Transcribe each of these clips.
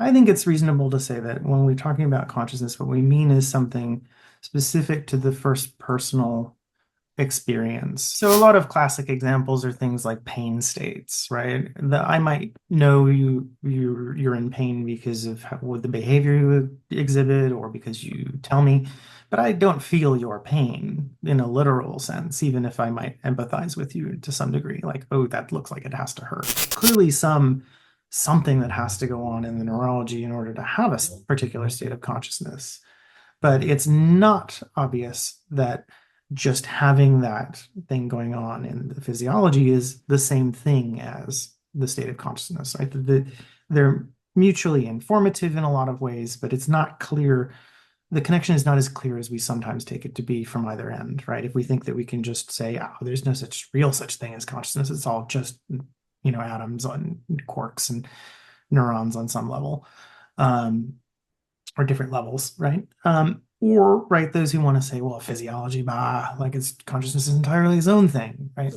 I think it's reasonable to say that when we're talking about consciousness, what we mean is something specific to the first personal experience. So a lot of classic examples are things like pain states, right? That I might know you're in pain because of what the behavior you exhibit or because you tell me, but I don't feel your pain in a literal sense, even if I might empathize with you to some degree. Like, oh, that looks like it has to hurt. Clearly something that has to go on in the neurology in order to have a particular state of consciousness. But it's not obvious that just having that thing going on in the physiology is the same thing as the state of consciousness, right? They're mutually informative in a lot of ways, but it's not clear. The connection is not as clear as we sometimes take it to be from either end, right? If we think that we can just say, oh, there's no such thing as consciousness, it's all just, atoms and quarks and neurons on some level. Um, or different levels, right? Or right, those who want to say, well, physiology, bah, like it's consciousness is entirely its own thing, right?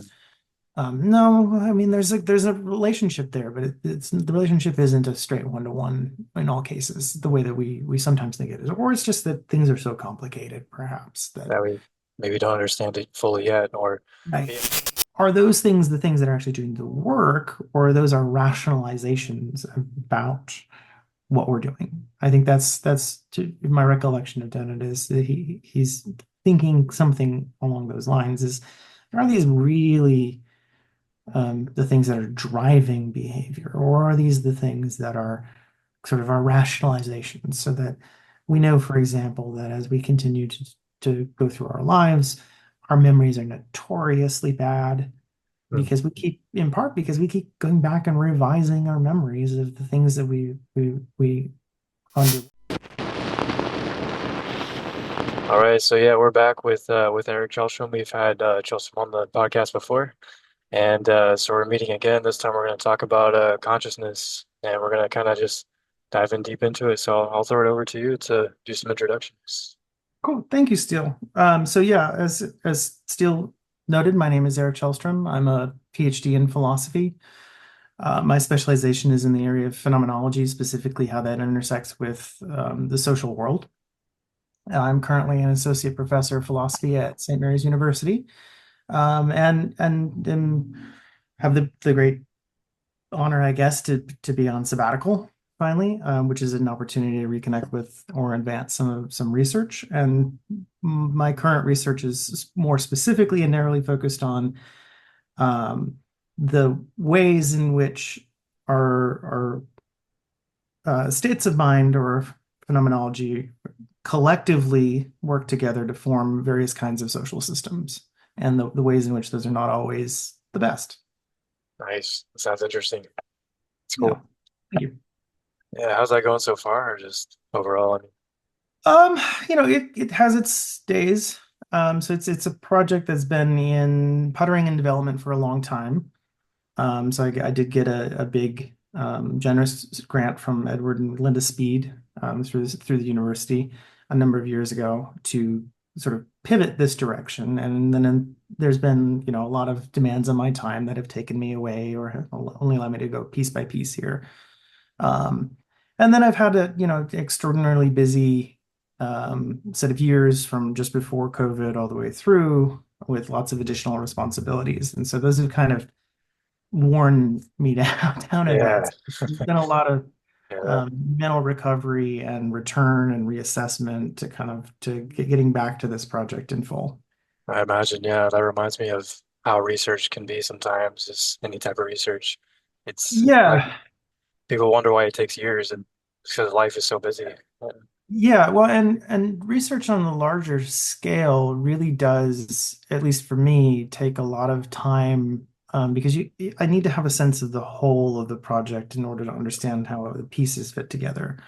No, I mean there's a relationship there, but it's the relationship isn't a straight one-to-one in all cases, the way that we sometimes think it is, or it's just that things are so complicated, perhaps that that we maybe don't understand it fully yet, or right. yeah, Are those things the things that are actually doing the work, or those are rationalizations about what we're doing? I think that's my recollection of Dennett is that he's thinking something along those lines is are these really the things that are driving behavior, or are these the things that are sort of our rationalizations so that we know, for example, that as we continue to go through our lives, our memories are notoriously bad mm. because in part because we keep going back and revising our memories of the things that we under. All right, so yeah, we're back with Eric Chelstrom. We've had Chelstrom on the podcast before, and so we're meeting again. This time we're going to talk about consciousness, and we're going to kind of just dive in deep into it. So I'll throw it over to you to do some introductions. Cool. Thank you, Steele. So yeah, as Steele noted, my name is Eric Chelstrom. I'm a PhD in philosophy. My specialization is in the area of phenomenology, specifically how that intersects with the social world. I'm currently an associate professor of philosophy at St. Mary's University, and have the great honor, I guess, to be on sabbatical finally, which is an opportunity to reconnect with or advance some research. And my current research is more specifically and narrowly focused on the ways in which our states of mind or phenomenology collectively work together to form various kinds of social systems, and the ways in which those are not always the best. Nice. That sounds interesting. It's Yeah. cool. Thank you. Yeah, how's that going so far, or just overall? I mean, Um, it has its days. So it's a project that's been in puttering and development for a long time. So I did get a big generous grant from Edward and Linda Speed through the university a number of years ago to sort of pivot this direction. And then there's been, a lot of demands on my time that have taken me away or have only allowed me to go piece by piece here. Um, and then I've had a, extraordinarily busy set of years from just before COVID all the way through with lots of additional responsibilities. And so those have kind of worn me down a bit. yeah, So there's been a lot of yeah. mental recovery and return and reassessment to kind of to getting back to this project in full. I imagine. Yeah, that reminds me of how research can be sometimes. Just any type of research. It's like Yeah, people wonder why it takes years, and it's because life is so busy. Yeah. yeah. Well, and research on the larger scale really does, at least for me, take a lot of time because I need to have a sense of the whole of the project in order to understand how the pieces fit together.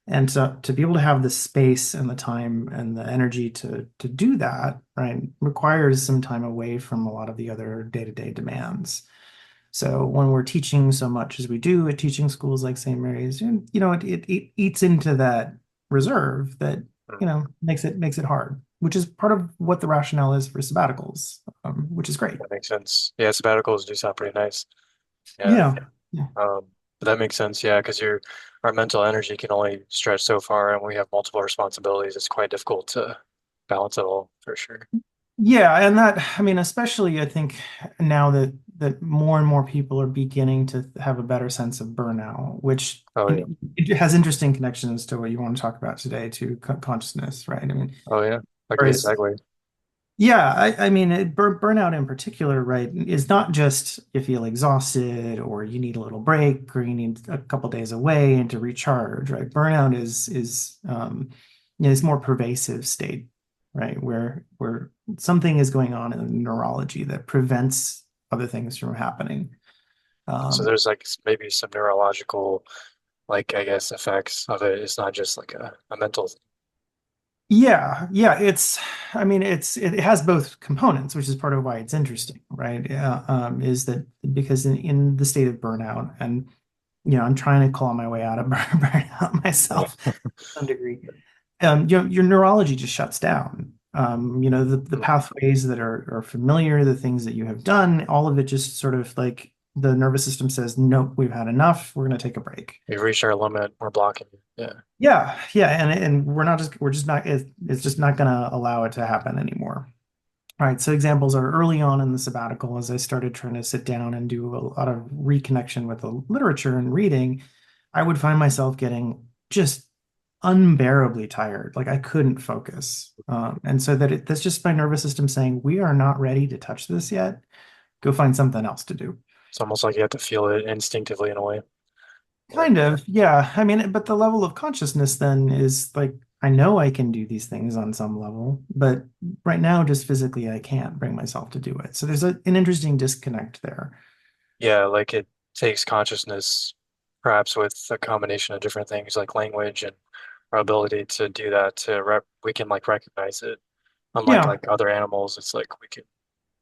And so to be able to have the space and the time and the energy to do that, right, requires some time away from a lot of the other day-to-day demands. So when we're teaching so much as we do at teaching schools like St. Mary's, it eats into that reserve that, Mm, makes it hard, which is part of what the rationale is for sabbaticals, which is great. that makes sense. Yeah, sabbaticals do sound pretty nice. Yeah. Yeah. Yeah. But that makes sense, yeah, because our mental energy can only stretch so far, and we have multiple responsibilities. It's quite difficult to balance it all for sure. Yeah, and that, I mean, especially I think now that more and more people are beginning to have a better sense of burnout, which Oh yeah, it has interesting connections to what you want to talk about today, to consciousness, right? I mean, oh yeah, that could be a whereas segue. yeah, I mean, burnout in particular, right, is not just you feel exhausted or you need a little break or you need a couple days away and to recharge, right? Burnout is more pervasive state, right, where something is going on in the neurology that prevents other things from happening. So Um, there's like maybe some neurological, like I guess, effects of it. It's not just like a mental thing. Yeah, yeah, I mean, it has both components, which is part of why it's interesting, right? Is that because in the state of burnout, and I'm trying to claw my way out of burnout myself to Yeah. some degree. Your neurology just shuts down. The Mm. pathways that are familiar, the things that you have done, all of it just sort of like the nervous system says, nope, we've had enough. We're going to take a break. We've reached our limit. We're blocking it. Yeah. Yeah, yeah, and we're just not it's just not going to allow it to happen anymore. All right, so examples are early on in the sabbatical as I started trying to sit down and do a lot of reconnection with the literature and reading, I would find myself getting just unbearably tired. Like I couldn't focus. And so that's just my nervous system saying, we are not ready to touch this yet. Go find something else to do. It's almost like you have to feel it instinctively in a way. Like, Kind of, yeah. I mean, but the level of consciousness then is like, I know I can do these things on some level, but right now, just physically, I can't bring myself to do it. So there's an interesting disconnect there. yeah, like it takes consciousness, perhaps with a combination of different things like language and our ability to do that to rep we can like recognize it. Unlike Yeah, like other animals, it's like we can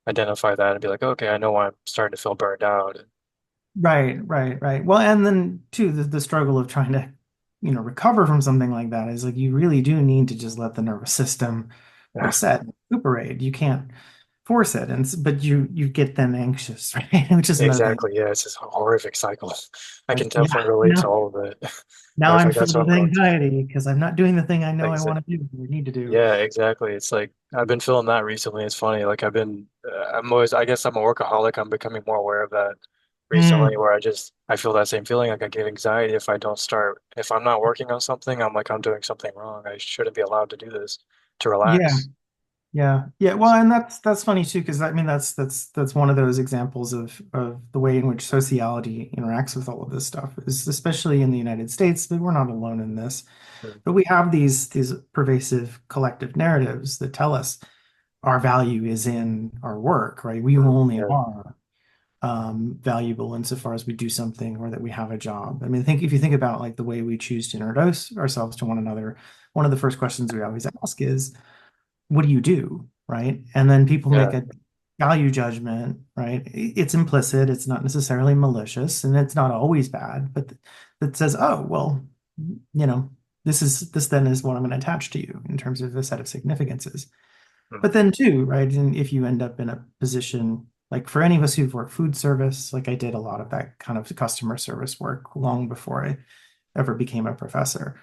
identify that and be like, okay, I know I'm starting to feel burned out. And right, right, right. Well, and then too, the struggle of trying to, recover from something like that is like you really do need to just let the nervous system yeah, reset, recuperate. You can't force it, but you get then anxious, right? Which is another thing. exactly. Yeah, it's this horrific cycle. I can Like, yeah, definitely relate to no. all of it. Now Matter of I'm fact, that's filled what with I'm going through. anxiety because I'm not doing the thing I know I Exa want to do or need to do. Yeah, exactly. It's like I've been feeling that recently. It's funny. Like I'm always, I guess I'm a workaholic. I'm becoming more aware of that recently, Mm, where I feel that same feeling. Like I get anxiety if I don't start, if I'm not working on something, I'm like, I'm doing something wrong. I shouldn't be allowed to do this to yeah, relax. yeah, yeah. Well, and that's funny too, because I mean that's one of those examples of the way in which sociality interacts with all of this stuff, is especially in the United States, but we're not alone in this. Mm. But we have these pervasive collective narratives that tell us our value is in our work, right? We only Yeah, are valuable insofar as we do something or that we have a job. I mean, if you think about like the way we choose to introduce ourselves to one another, one of the first questions we always ask is, "What do you do?" Right? And then people yeah. make a value judgment, right? It's implicit, it's not necessarily malicious, and it's not always bad, but that says, "Oh, well, you know, this then is what I'm going to attach to you in terms of the set of significances." Mm. But then too, right? And if you end up in a position like for any of us who've worked food service, like I did a lot of that kind of customer service work long before I ever became a professor.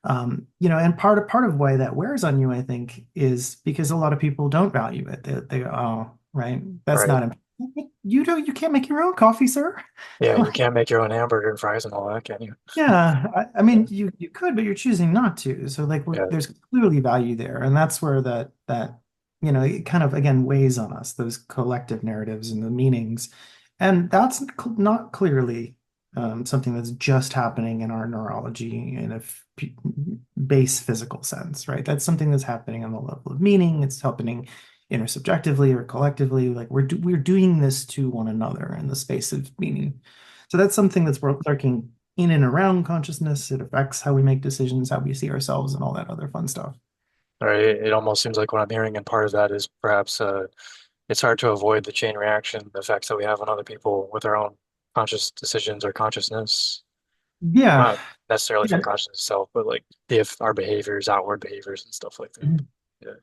And part of why that wears on you, I think, is because a lot of people don't value it. They oh, right, that's Right. not you can't make your own coffee, sir. Yeah, you can't make your own hamburger and fries and all that, can you? Yeah, I mean you could, but you're choosing not to. So like Yeah. there's clearly value there, and that's where that it kind of again weighs on us, those collective narratives and the meanings, and that's not clearly something that's just happening in our neurology in a base physical sense, right? That's something that's happening on the level of meaning. It's happening intersubjectively or collectively. Like we're doing this to one another in the space of meaning. So that's something that's lurking in and around consciousness. It affects how we make decisions, how we see ourselves, and all that other fun stuff. Right. It almost seems like what I'm hearing, and part of that is perhaps it's hard to avoid the chain reaction effects that we have on other people with our own conscious decisions or consciousness. Yeah. Not necessarily Yeah. from consciousness itself, but like if our behaviors, outward behaviors and stuff like that. Yeah.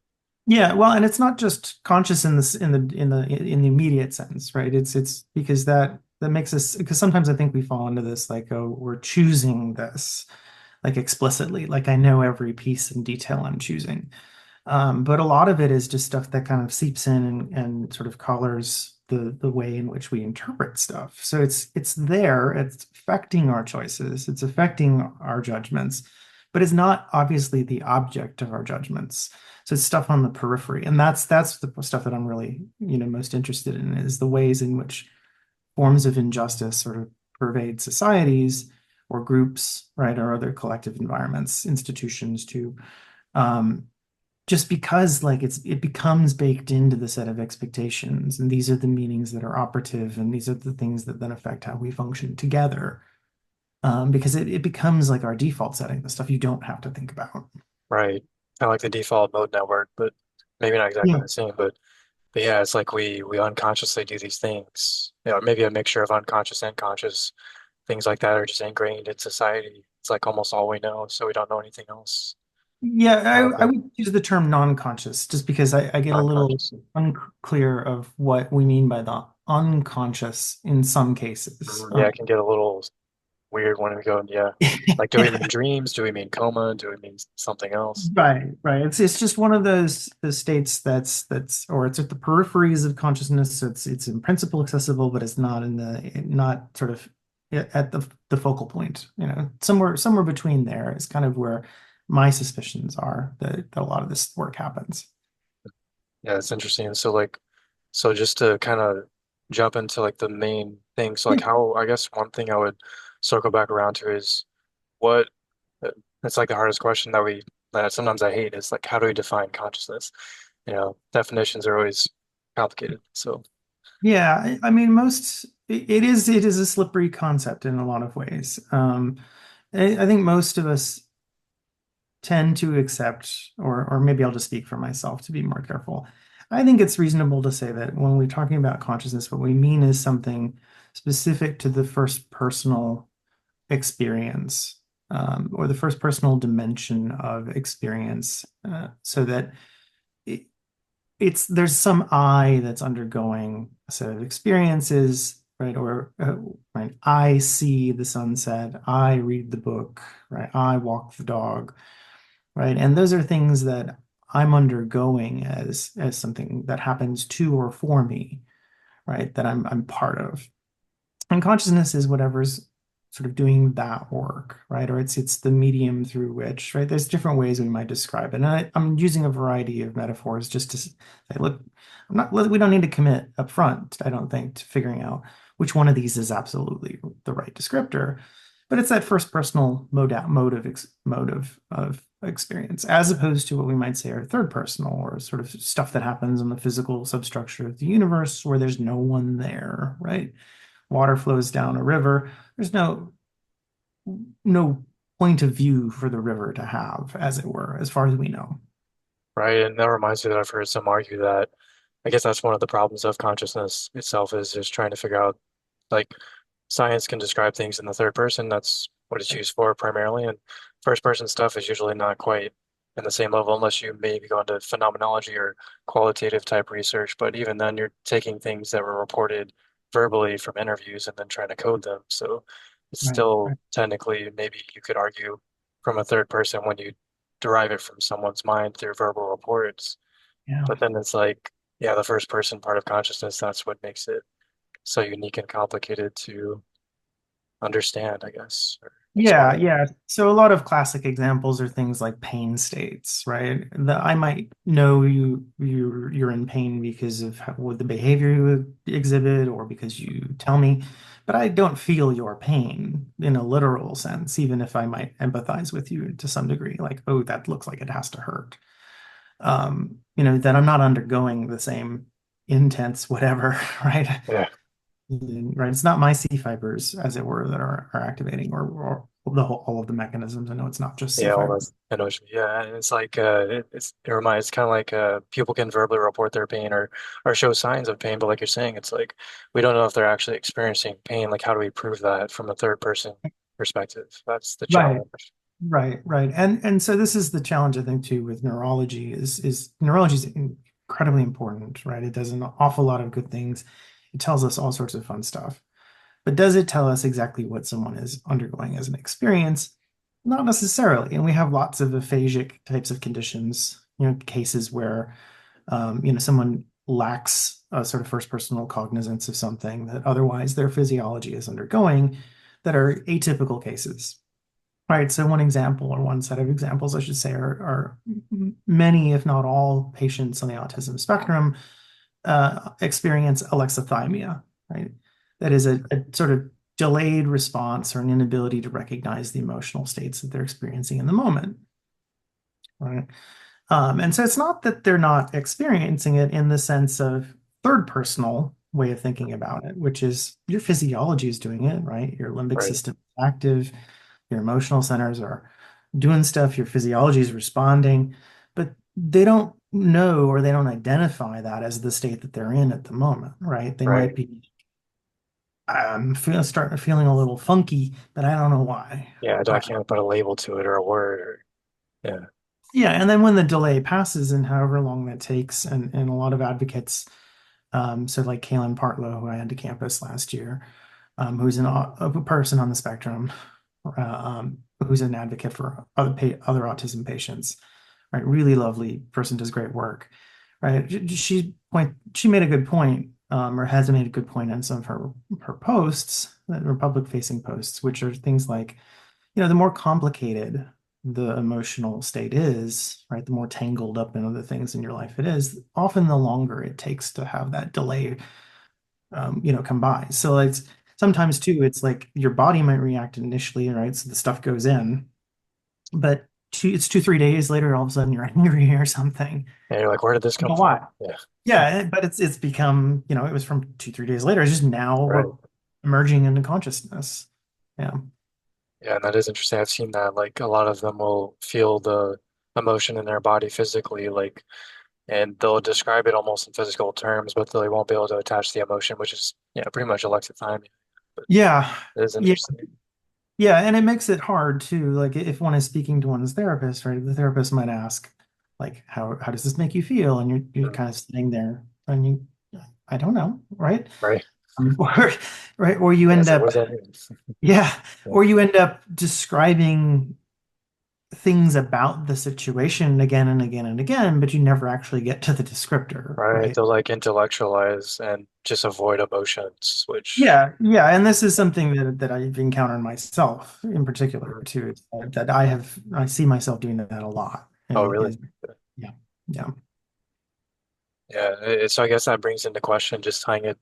Yeah, well, and it's not just conscious in the immediate sense, right? It's because that that makes us, because sometimes I think we fall into this like, oh, we're choosing this like explicitly, like I know every piece and detail I'm choosing. But a lot of it is just stuff that kind of seeps in and sort of colors the way in which we interpret stuff. So it's there, it's affecting our choices, it's affecting our judgments, but it's not obviously the object of our judgments. So it's stuff on the periphery, and that's the stuff that I'm really, most interested in is the ways in which forms of injustice sort of pervade societies or groups, right, or other collective environments, institutions too. Um, just because like it becomes baked into the set of expectations, and these are the meanings that are operative, and these are the things that then affect how we function together. Because it becomes like our default setting, the stuff you don't have to think about. Right. Kind of like the default mode network, but maybe not exactly Yeah. the same. But yeah, it's like we unconsciously do these things. Maybe a mixture of unconscious and conscious things like that are just ingrained in society. It's like almost all we know, so we don't know anything else. Yeah, Kind of I thing. would use the term non-conscious just because I get a little Unconscious. unclear of what we mean by the unconscious in some cases. Yeah, it can get a little weird when we go, yeah. Like, do we mean dreams? Do we mean coma? Do we mean something else? Right, right. It's just one of those states that's or it's at the peripheries of consciousness. So it's in principle accessible, but it's not in the not sort of at the focal point. Somewhere between there is kind of where my suspicions are that a lot of this work happens. Yeah, it's interesting. So like, so just to kind of jump into like the main thing. So Yeah, like how, I guess one thing I would circle back around to is what, it's like the hardest question that sometimes I hate is like, how do we define consciousness? Definitions are always complicated. So, yeah. I mean, it is a slippery concept in a lot of ways. I think most of us tend to accept, or maybe I'll just speak for myself to be more careful. I think it's reasonable to say that when we're talking about consciousness, what we mean is something specific to the first personal experience, or the first personal dimension of experience, so that it, it's there's some I that's undergoing a set of experiences, right? Or right, I see the sunset, I read the book, right? I walk the dog, right? And those are things that I'm undergoing as something that happens to or for me, right? That I'm part of. And consciousness is whatever's sort of doing that work, right? Or it's the medium through which, right? There's different ways we might describe it. And I'm using a variety of metaphors just to say, look, we don't need to commit up front, I don't think, to figuring out which one of these is absolutely the right descriptor. But it's that first personal mode of experience, as opposed to what we might say are third personal, or sort of stuff that happens in the physical substructure of the universe where there's no one there, right? Water flows down a river. There's no point of view for the river to have, as it were, as far as we know. right. And that reminds me that I've heard some argue that I guess that's one of the problems of consciousness itself is just trying to figure out like science can describe things in the third person. That's what it's used for primarily. And first person stuff is usually not quite in the same level unless you maybe go into phenomenology or qualitative type research. But even then, you're taking things that were reported verbally from interviews and then trying to code them. So it's Right. still Right. technically, maybe you could argue from a third person when you derive it from someone's mind through verbal reports. Yeah. But then it's like, yeah, the first person part of consciousness, that's what makes it so unique and complicated to understand, I guess, or Yeah, explain. yeah. So a lot of classic examples are things like pain states, right? I might know you're in pain because of what the behavior you exhibit, or because you tell me, but I don't feel your pain in a literal sense, even if I might empathize with you to some degree. Like, oh, that looks like it has to hurt. That I'm not undergoing the same intense whatever, right? Yeah, Right. It's not my C fibers, as it were, that are activating, or all of the mechanisms. I know it's not just C yeah, all fibers. that's I know what you mean. Yeah, and it's like it reminds kind of like people can verbally report their pain or show signs of pain, but like you're saying, it's like we don't know if they're actually experiencing pain. Like, how do we prove that from a third person perspective? That's the Right. challenge. Right. Right. And so this is the challenge, I think, too, with neurology is neurology is incredibly important, right? It does an awful lot of good things. It tells us all sorts of fun stuff. But does it tell us exactly what someone is undergoing as an experience? Not necessarily. And we have lots of aphasic types of conditions, cases where, someone lacks a sort of first personal cognizance of something that otherwise their physiology is undergoing that are atypical cases. Right. So one example or one set of examples, I should say, are many, if not all, patients on the autism spectrum experience alexithymia, right? That is a sort of delayed response or an inability to recognize the emotional states that they're experiencing in the moment, right? And so it's not that they're not experiencing it in the sense of third personal way of thinking about it, which is your physiology is doing it, right? Your limbic Right. system is active, your emotional centers are doing stuff, your physiology is responding, but they don't know or they don't identify that as the state that they're in at the moment, right? They might Right. be starting feeling a little funky, but I don't know why. Yeah, I Right. can't put a label to it or a word or yeah. Yeah, and then when the delay passes and however long that takes, and a lot of advocates, so like Kaylin Partlow, who I had to campus last year, who's a person on the spectrum, who's an advocate for other autism patients, right? Really lovely person, does great work, right? She made a good point, or has made a good point on some of her posts, her public facing posts, which are things like, the more complicated the emotional state is, right, the more tangled up in other things in your life it is, often the longer it takes to have that delay, come by. So like sometimes too, it's like your body might react initially, right? So the stuff goes in, but it's 2, 3 days later, all of a sudden you're angry or something. And you're like, where did this You come know from? why? Yeah. Yeah, but it's become, it was from 2, 3 days later. It's just now Right. we're emerging into consciousness. Yeah. Yeah, and that is interesting. I've seen that like a lot of them will feel the emotion in their body physically, like, and they'll describe it almost in physical terms, but they won't be able to attach the emotion, which is, yeah, pretty much alexithymia. But Yeah. it is Yeah. interesting. Yeah, and it makes it hard too. Like if one is speaking to one's therapist, right? The therapist might ask, like, how does this make you feel? And you're Mm. kind of sitting there and I don't know, right? Right. Or right, or you Yeah, end it's like, what up, does that mean? yeah, Yeah. or you end up describing things about the situation again and again and again, but you never actually get to the descriptor, Right. right? They'll like intellectualize and just avoid emotions, which, Yeah, yeah, and this is something that I've encountered myself in particular mm. too. That I see myself doing that a lot. Oh, really? Yeah, yeah, Yeah. So I guess that brings into question just tying it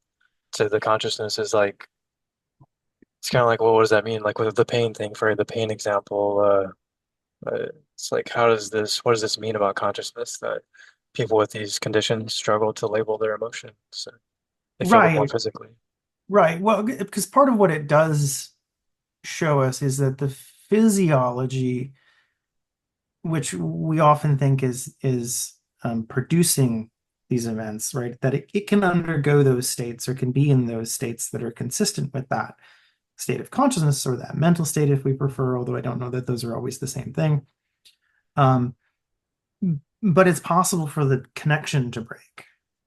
to the consciousness is like, it's kind of like, well, what does that mean? Like with the pain thing, for the pain example, it's like, what does this mean about consciousness that people with these conditions struggle to label their emotions? So they feel it more right, physically. right. Well, because part of what it does show us is that the physiology, which we often think is producing these events, right? That it can undergo those states or can be in those states that are consistent with that state of consciousness or that mental state, if we prefer, although I don't know that those are always the same thing. Um, but it's possible for the connection to break,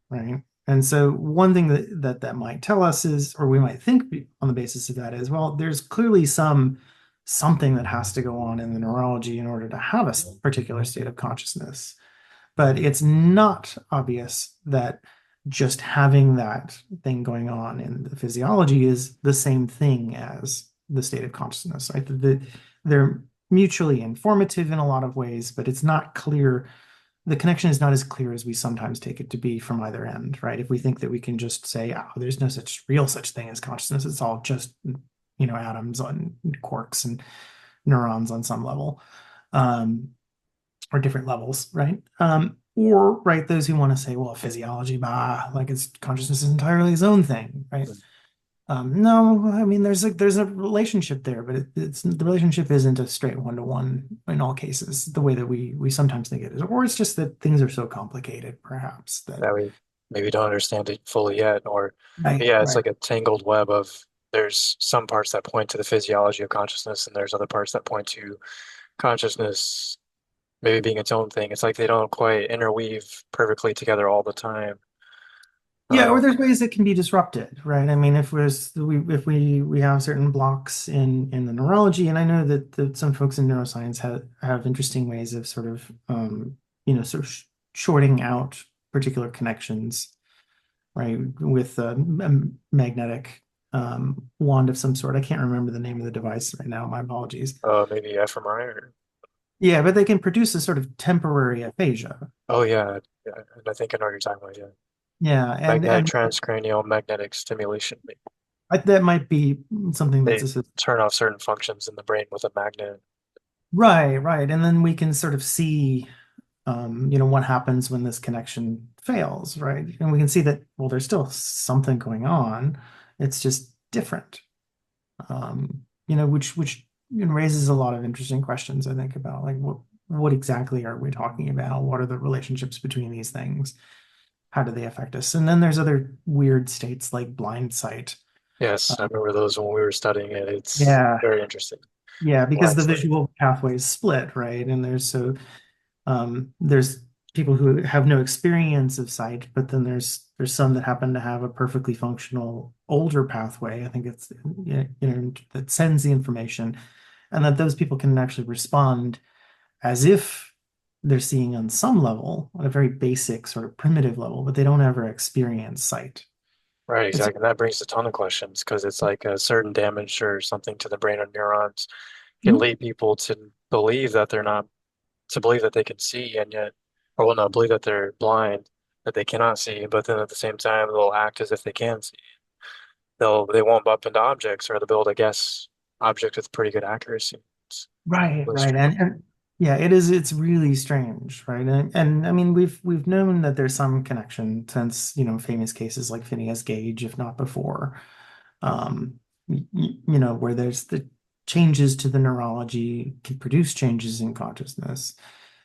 right? And so one thing that might tell us is, or we might think on the basis of that is, well, there's clearly something that has to go on in the neurology in order to have a particular state of consciousness. But it's not obvious that just having that thing going on in the physiology is the same thing as the state of consciousness, right? They're mutually informative in a lot of ways, but it's not clear. The connection is not as clear as we sometimes take it to be from either end, right? If we think that we can just say, oh, there's no such thing as consciousness, it's all just, atoms and quarks and neurons on some level. Um, or different levels, right? Or right, those who want to say, well, physiology, bah, like it's consciousness is entirely its own thing, right? No, I mean there's a relationship there, but it's the relationship isn't a straight one-to-one in all cases, the way that we sometimes think it is, or it's just that things are so complicated, perhaps that That we maybe don't understand it fully yet, or right, yeah, it's right, like a tangled web of there's some parts that point to the physiology of consciousness, and there's other parts that point to consciousness maybe being its own thing. It's like they don't quite interweave perfectly together all the time. Yeah, or Oh, there's ways that can be disrupted, right? I mean, if we have certain blocks in the neurology, and I know that some folks in neuroscience have interesting ways of sort of sort of shorting out particular connections, right? With a magnetic wand of some sort. I can't remember the name of the device right now. My apologies. maybe fMRI or Yeah, but they can produce a sort of temporary aphasia. oh yeah, yeah. And I think I know what you're talking about. Yeah, Yeah, magnetic and transcranial magnetic stimulation. that might be something that's They associated. turn off certain functions in the brain with a magnet. Right, right. And then we can sort of see, what happens when this connection fails, right? And we can see that, well, there's still something going on. It's just different. Which raises a lot of interesting questions, I think, about like what exactly are we talking about? What are the relationships between these things? How do they affect us? And then there's other weird states like blind sight. Yes, I remember those when we were studying it. It's Yeah, very interesting. yeah, because Blind the slate. visual pathways split, right? And there's people who have no experience of sight, but then there's some that happen to have a perfectly functional older pathway. I think it's that sends the information, and that those people can actually respond as if they're seeing on some level, on a very basic sort of primitive level, but they don't ever experience sight. Right, It's exactly. That brings a ton of questions because it's like a certain damage or something to the brain or neurons can Mhm. lead people to believe that they're not, to believe that they can see and yet, or well, not believe that they're blind, that they cannot see, but then at the same time, they'll act as if they can see. They won't bump into objects or they'll be able to guess objects with pretty good accuracy. It's Right, really right. strange. And yeah, it's really strange, right? And I mean we've known that there's some connection since, famous cases like Phineas Gage, if not before. Where there's the changes to the neurology can produce changes in consciousness.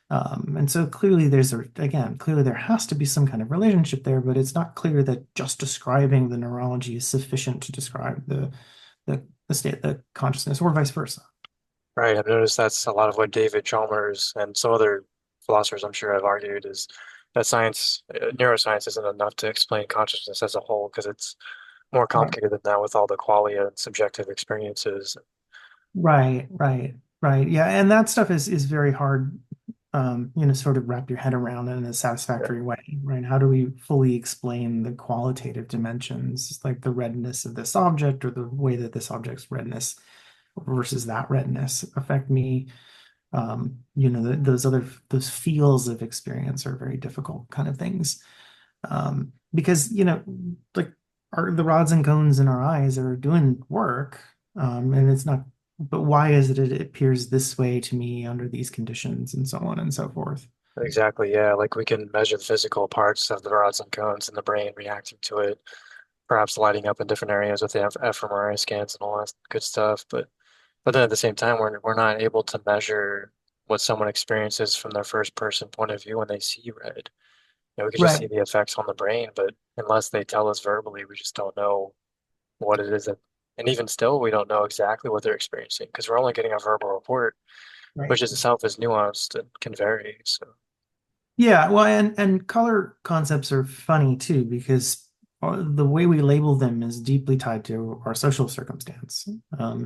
And so clearly clearly there has to be some kind of relationship there, but it's not clear that just describing the neurology is sufficient to describe the state, the consciousness, or vice versa. Right, I've noticed that's a lot of what David Chalmers and some other philosophers I'm sure have argued is that neuroscience isn't enough to explain consciousness as a whole because it's more Right. complicated than that with all the qualia and subjective experiences. Right, right, right. Yeah, and that stuff is very hard, sort of wrap your head around in a Yeah, satisfactory way, right? How do we fully explain the qualitative dimensions, like the redness of this object or the way that this object's redness versus that redness affect me? Those feels of experience are very difficult kind of things. Because, like the rods and cones in our eyes are doing work, and it's not, but why is it appears this way to me under these conditions and so on and so forth? exactly. Yeah, like we can measure the physical parts of the rods and cones in the brain reacting to it, perhaps lighting up in different areas with the fMRI scans and all that good stuff. But then at the same time, we're not able to measure what someone experiences from their first person point of view when they see red. We could just Right. see the effects on the brain, but unless they tell us verbally, we just don't know what it is that, and even still, we don't know exactly what they're experiencing because we're only getting a verbal report, Right. which itself is nuanced and can vary. So, Yeah, well, and color concepts are funny too because the way we label them is deeply tied to our social circumstance.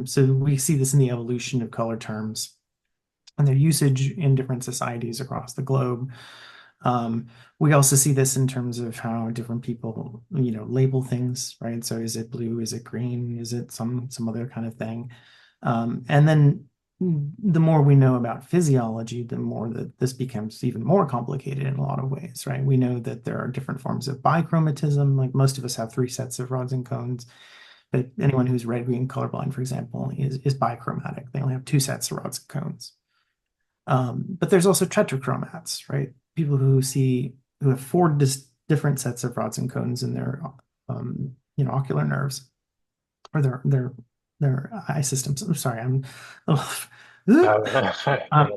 So we see this in the evolution of color terms and their usage in different societies across the globe. Um, we also see this in terms of how different people, label things, right? So is it blue? Is it green? Is it some other kind of thing? And then the more we know about physiology, the more that this becomes even more complicated in a lot of ways, right? We know that there are different forms of bichromatism, like most of us have three sets of rods and cones, but anyone who's red-green colorblind, for example, is bichromatic. They only have two sets of rods and cones. But there's also tetrachromats, right? People who have four different sets of rods and cones in their ocular nerves or their eye systems. I'm sorry, yeah, um,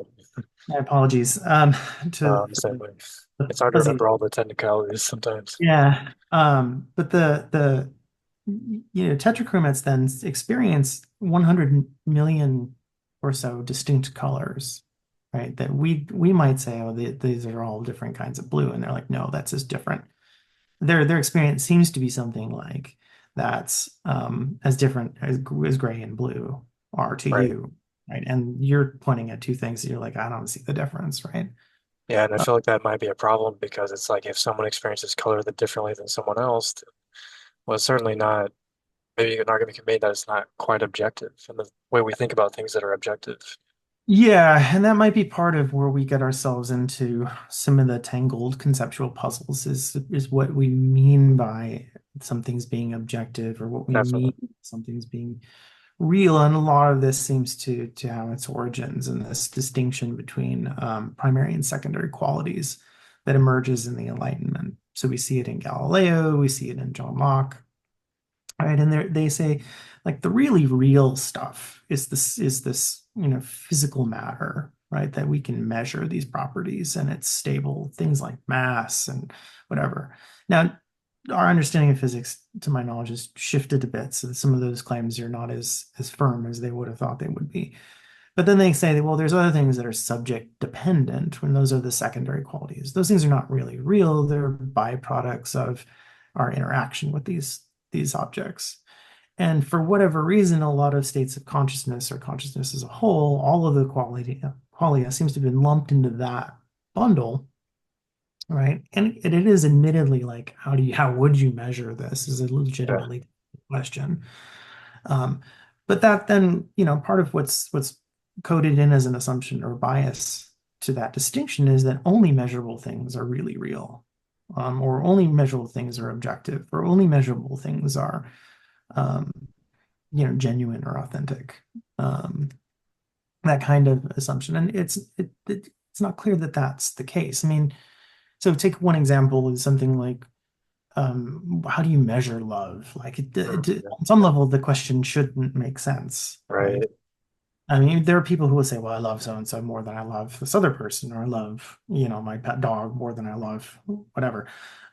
my apologies for same way. the It's hard to fuzzy. remember all the technicalities sometimes. Yeah. But the tetrachromats then experience 100 million or so distinct colors, right? That we might say, oh, these are all different kinds of blue, and they're like, no, that's just different. their experience seems to be something like that's as different as gray and blue are to Right. you, right? And you're pointing at two things that you're like, I don't see the difference, right? Yeah, and I Uh, feel like that might be a problem because it's like if someone experiences color that differently than someone else, well, it's certainly not. Maybe an argument can be made that it's not quite objective in the way we think about things that are objective. yeah, and that might be part of where we get ourselves into some of the tangled conceptual puzzles is what we mean by something's being objective or what we mean Definitely. something's being real. And a lot of this seems to have its origins in this distinction between primary and secondary qualities that emerges in the Enlightenment. So we see it in Galileo, we see it in John Locke, right? And they say like the really real stuff is this physical matter, right? That we can measure these properties and it's stable, things like mass and whatever. Now, our understanding of physics, to my knowledge, has shifted a bit. So some of those claims are not as firm as they would have thought they would be. But then they say that, well, there's other things that are subject dependent when those are the secondary qualities. Those things are not really real. They're byproducts of our interaction with these objects. And for whatever reason, a lot of states of consciousness or consciousness as a whole, all of the qualia seems to have been lumped into that bundle, right? And it is admittedly like, how would you measure this is a Yeah. legitimately question. Um, but that then, part of what's coded in as an assumption or bias to that distinction is that only measurable things are really real, or only measurable things are objective, or only measurable things are, um, genuine or authentic. Um, that kind of assumption, and it's not clear that that's the case. I mean, so take one example is something like how do you measure love? Like Yeah. on some level, the question shouldn't make sense, right? Right. I mean, there are people who will say, well, I love so and so more than I love this other person, or I love, my pet dog more than I love whatever.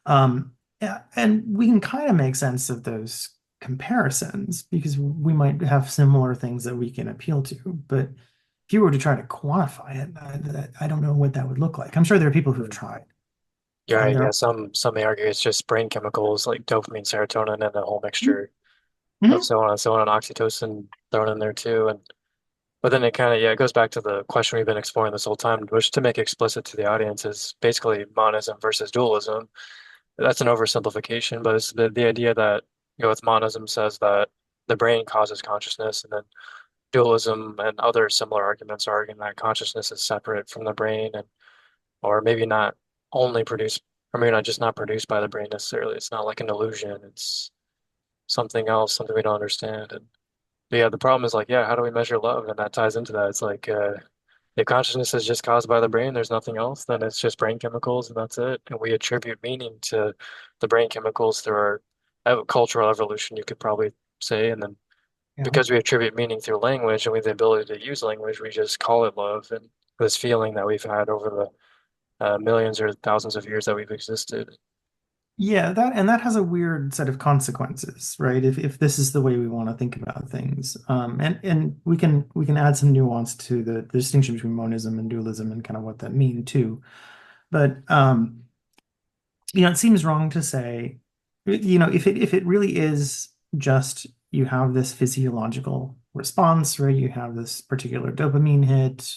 Yeah, and we can kind of make sense of those comparisons because we might have similar things that we can appeal to. But if you were to try to quantify it, I don't know what that would look like. I'm sure there are people who've Mm. tried, You're and right. there Yeah. are. Some may argue it's just brain chemicals like dopamine, serotonin, and a whole mixture of Mhm. so on, and oxytocin thrown in there too. And but then it kind of, yeah, it goes back to the question we've been exploring this whole time, which to make explicit to the audience is basically monism versus dualism. That's an oversimplification, but it's the idea that, with monism says that the brain causes consciousness, and then dualism and other similar arguments are arguing that consciousness is separate from the brain and or maybe not only produced or maybe not just not produced by the brain necessarily. It's not like an illusion. It's something else, something we don't understand. And but yeah, the problem is like, yeah, how do we measure love? And that ties into that. It's like if consciousness is just caused by the brain, there's nothing else, then it's just brain chemicals and that's it. And we attribute meaning to the brain chemicals through our cultural evolution, you could probably say. And then Yeah. because we attribute meaning through language and we have the ability to use language, we just call it love. And this feeling that we've had over the millions or thousands of years that we've existed. Yeah, that has a weird set of consequences, right? If this is the way we want to think about things, and we can add some nuance to the distinction between monism and dualism and kind of what that mean too. But it seems wrong to say, if it really is just you have this physiological response, right? You have this particular dopamine hit,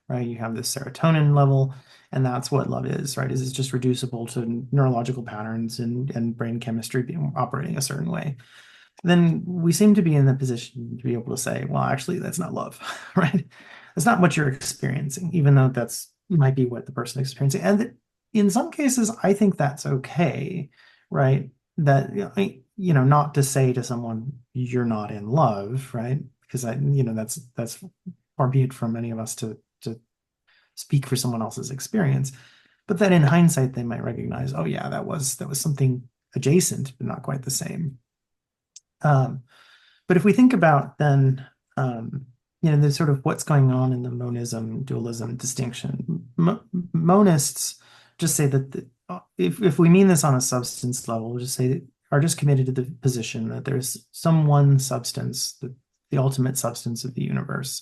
right? You have this serotonin level, and that's what love is, right? Is it's just reducible to neurological patterns and brain chemistry being operating a certain way. Then we seem to be in the position to be able to say, well, actually, that's not love, right? That's not what you're experiencing, even though that's might be what the person is experiencing. And in some cases, I think that's okay, right? That, not to say to someone, you're not in love, right? Because that's far be it from any of us to speak for someone else's experience. But then in hindsight, they might recognize, oh yeah, that was something adjacent, but not quite the same. Um, but if we think about then, the sort of what's going on in the monism dualism distinction, monists just say that if we mean this on a substance level, we'll just say that are just committed to the position that there's some one substance, the ultimate substance of the universe,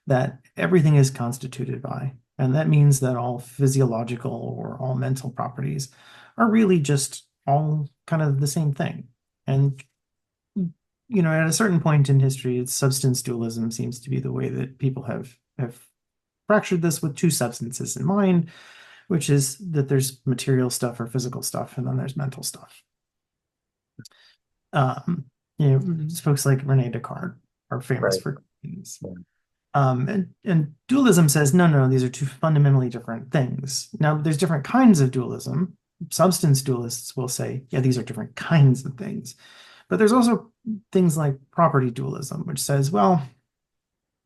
that everything is constituted by. And that means that all physiological or all mental properties are really just all kind of the same thing. And at a certain point in history, it's substance dualism seems to be the way that people have fractured this with two substances in mind, which is that there's material stuff or physical stuff, and then there's mental stuff. Um, Folks like Rene Descartes are famous Right. for things. Yeah. And dualism says, no, no, these are two fundamentally different things. Now, there's different kinds of dualism. Substance dualists will say, yeah, these are different kinds of things. But there's also things like property dualism, which says, well,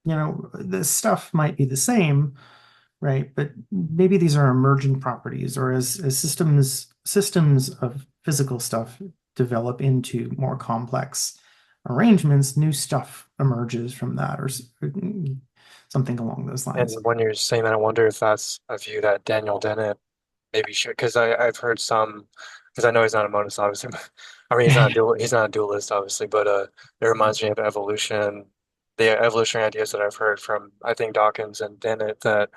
this stuff might be the same, right? But maybe these are emergent properties, or as systems of physical stuff develop into more complex arrangements, new stuff emerges from that, or something along those lines. And when you're saying that, I wonder if that's a view that Daniel Dennett maybe should, because I've heard some, because I know he's not a monist, obviously. I mean, he's not a dualist, obviously, but it reminds me of evolution, the evolutionary ideas that I've heard from, I think, Dawkins and Dennett, that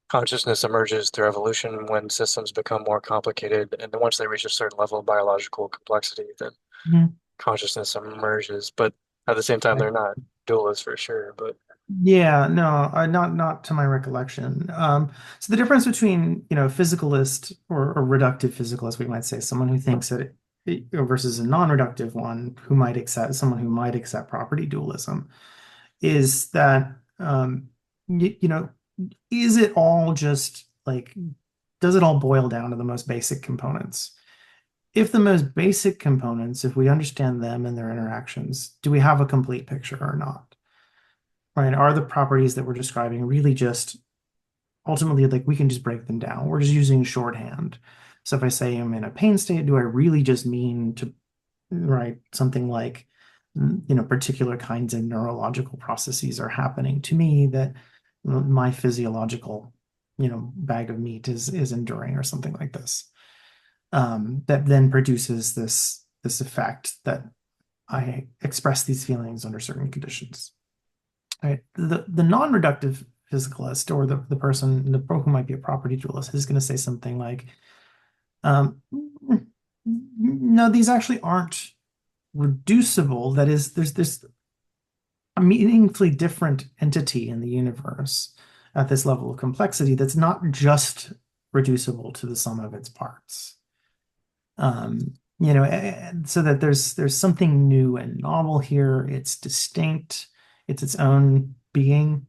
consciousness emerges through evolution when systems become more complicated, and then once they reach a certain level of biological complexity, then Mhm. consciousness emerges. But at the same time, Right. they're not dualists for sure. But Yeah, no, not to my recollection. So the difference between, physicalist or reductive physicalist, we might say, someone who thinks that versus a non-reductive one who might accept someone who might accept property dualism, is that is it all just like, does it all boil down to the most basic components? If the most basic components, if we understand them and their interactions, do we have a complete picture or not? Right? Are the properties that we're describing really just ultimately, like, we can just break them down? We're just using shorthand. So if I say I'm in a pain state, do I really just mean to write something like, particular kinds of neurological processes are happening to me that my physiological, bag of meat is enduring, or something like this, that then produces this effect that I express these feelings under certain conditions. Right? The non-reductive physicalist, or the person, who might be a property dualist, is going to say something like, um, no, these actually aren't reducible. That is, there's a meaningfully different entity in the universe at this level of complexity that's not just reducible to the sum of its parts. So that there's something new and novel here. It's distinct. It's its own being,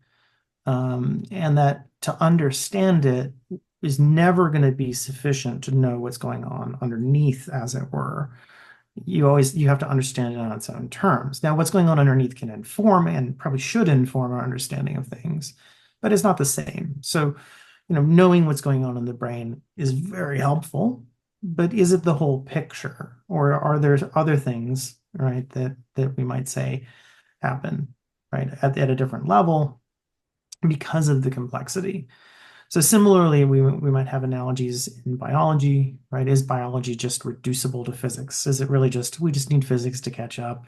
and that to understand it is never going to be sufficient to know what's going on underneath, as it were. You have to understand it on its own terms. Now, what's going on underneath can inform, and probably should inform, our understanding of things, but it's not the same. So, knowing what's going on in the brain is very helpful, but is it the whole picture, or are there other things, right, that we might say happen, right, at a different level because of the complexity? So similarly, we might have analogies in biology, right? Is biology just reducible to physics? Is it really just, we just need physics to catch up?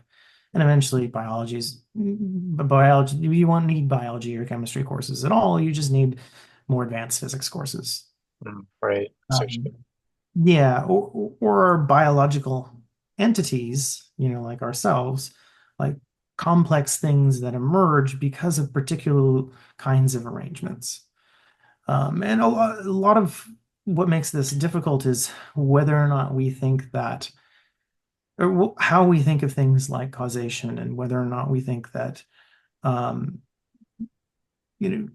And eventually biology, you won't need biology or chemistry courses at all. You just need more advanced physics courses. right. So Um, yeah, or biological entities, like ourselves, like complex things that emerge because of particular kinds of arrangements. And a lot of what makes this difficult is whether or not we think that, or how we think of things like causation, and whether or not we think that, um,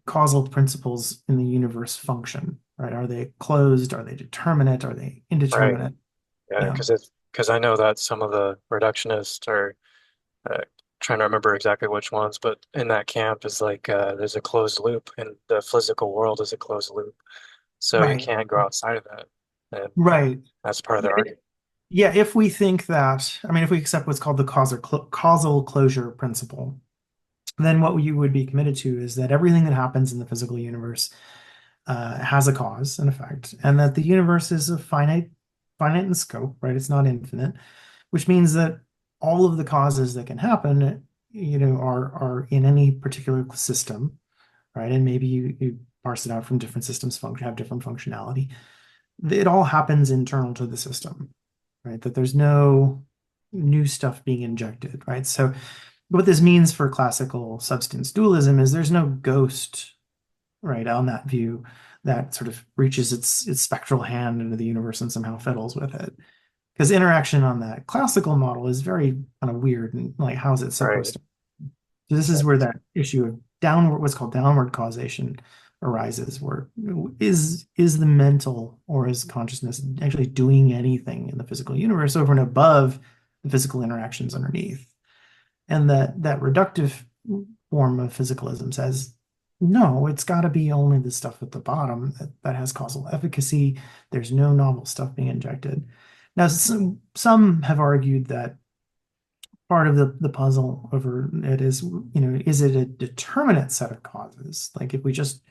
causal principles in the universe function, right? Are they closed? Are they determinate? Are they right. indeterminate? Yeah, Yeah, because I know that some of the reductionists are uh, trying to remember exactly which ones, but in that camp is like there's a closed loop, and the physical world is a closed loop, so you right, can't go outside of that, and right. that's part of Yeah, their argument. yeah. If we think that, I mean, if we accept what's called the causal closure principle, then what you would be committed to is that everything that happens in the physical universe has a cause and effect, and that the universe is a finite in scope, right? It's not infinite, which means that all of the causes that can happen, are in any particular system, right? And maybe you parse it out from different systems, function have different functionality. It all happens internal to the system. right? That there's no new stuff being injected, right? So what this means for classical substance dualism is there's no ghost, right, on that view that sort of reaches its spectral hand into the universe and somehow fiddles with it. Because interaction on that classical model is very kind of weird and like how is it Right. supposed to? So this is where that issue of downward, what's called downward causation arises, where is the mental or is consciousness actually doing anything in the physical universe over and above the physical interactions underneath? And that reductive form of physicalism says, no, it's got to be only the stuff at the bottom that has causal efficacy. There's no novel stuff being injected. Now, some have argued that part of the puzzle over it is, is it a determinate set of causes? Like if we just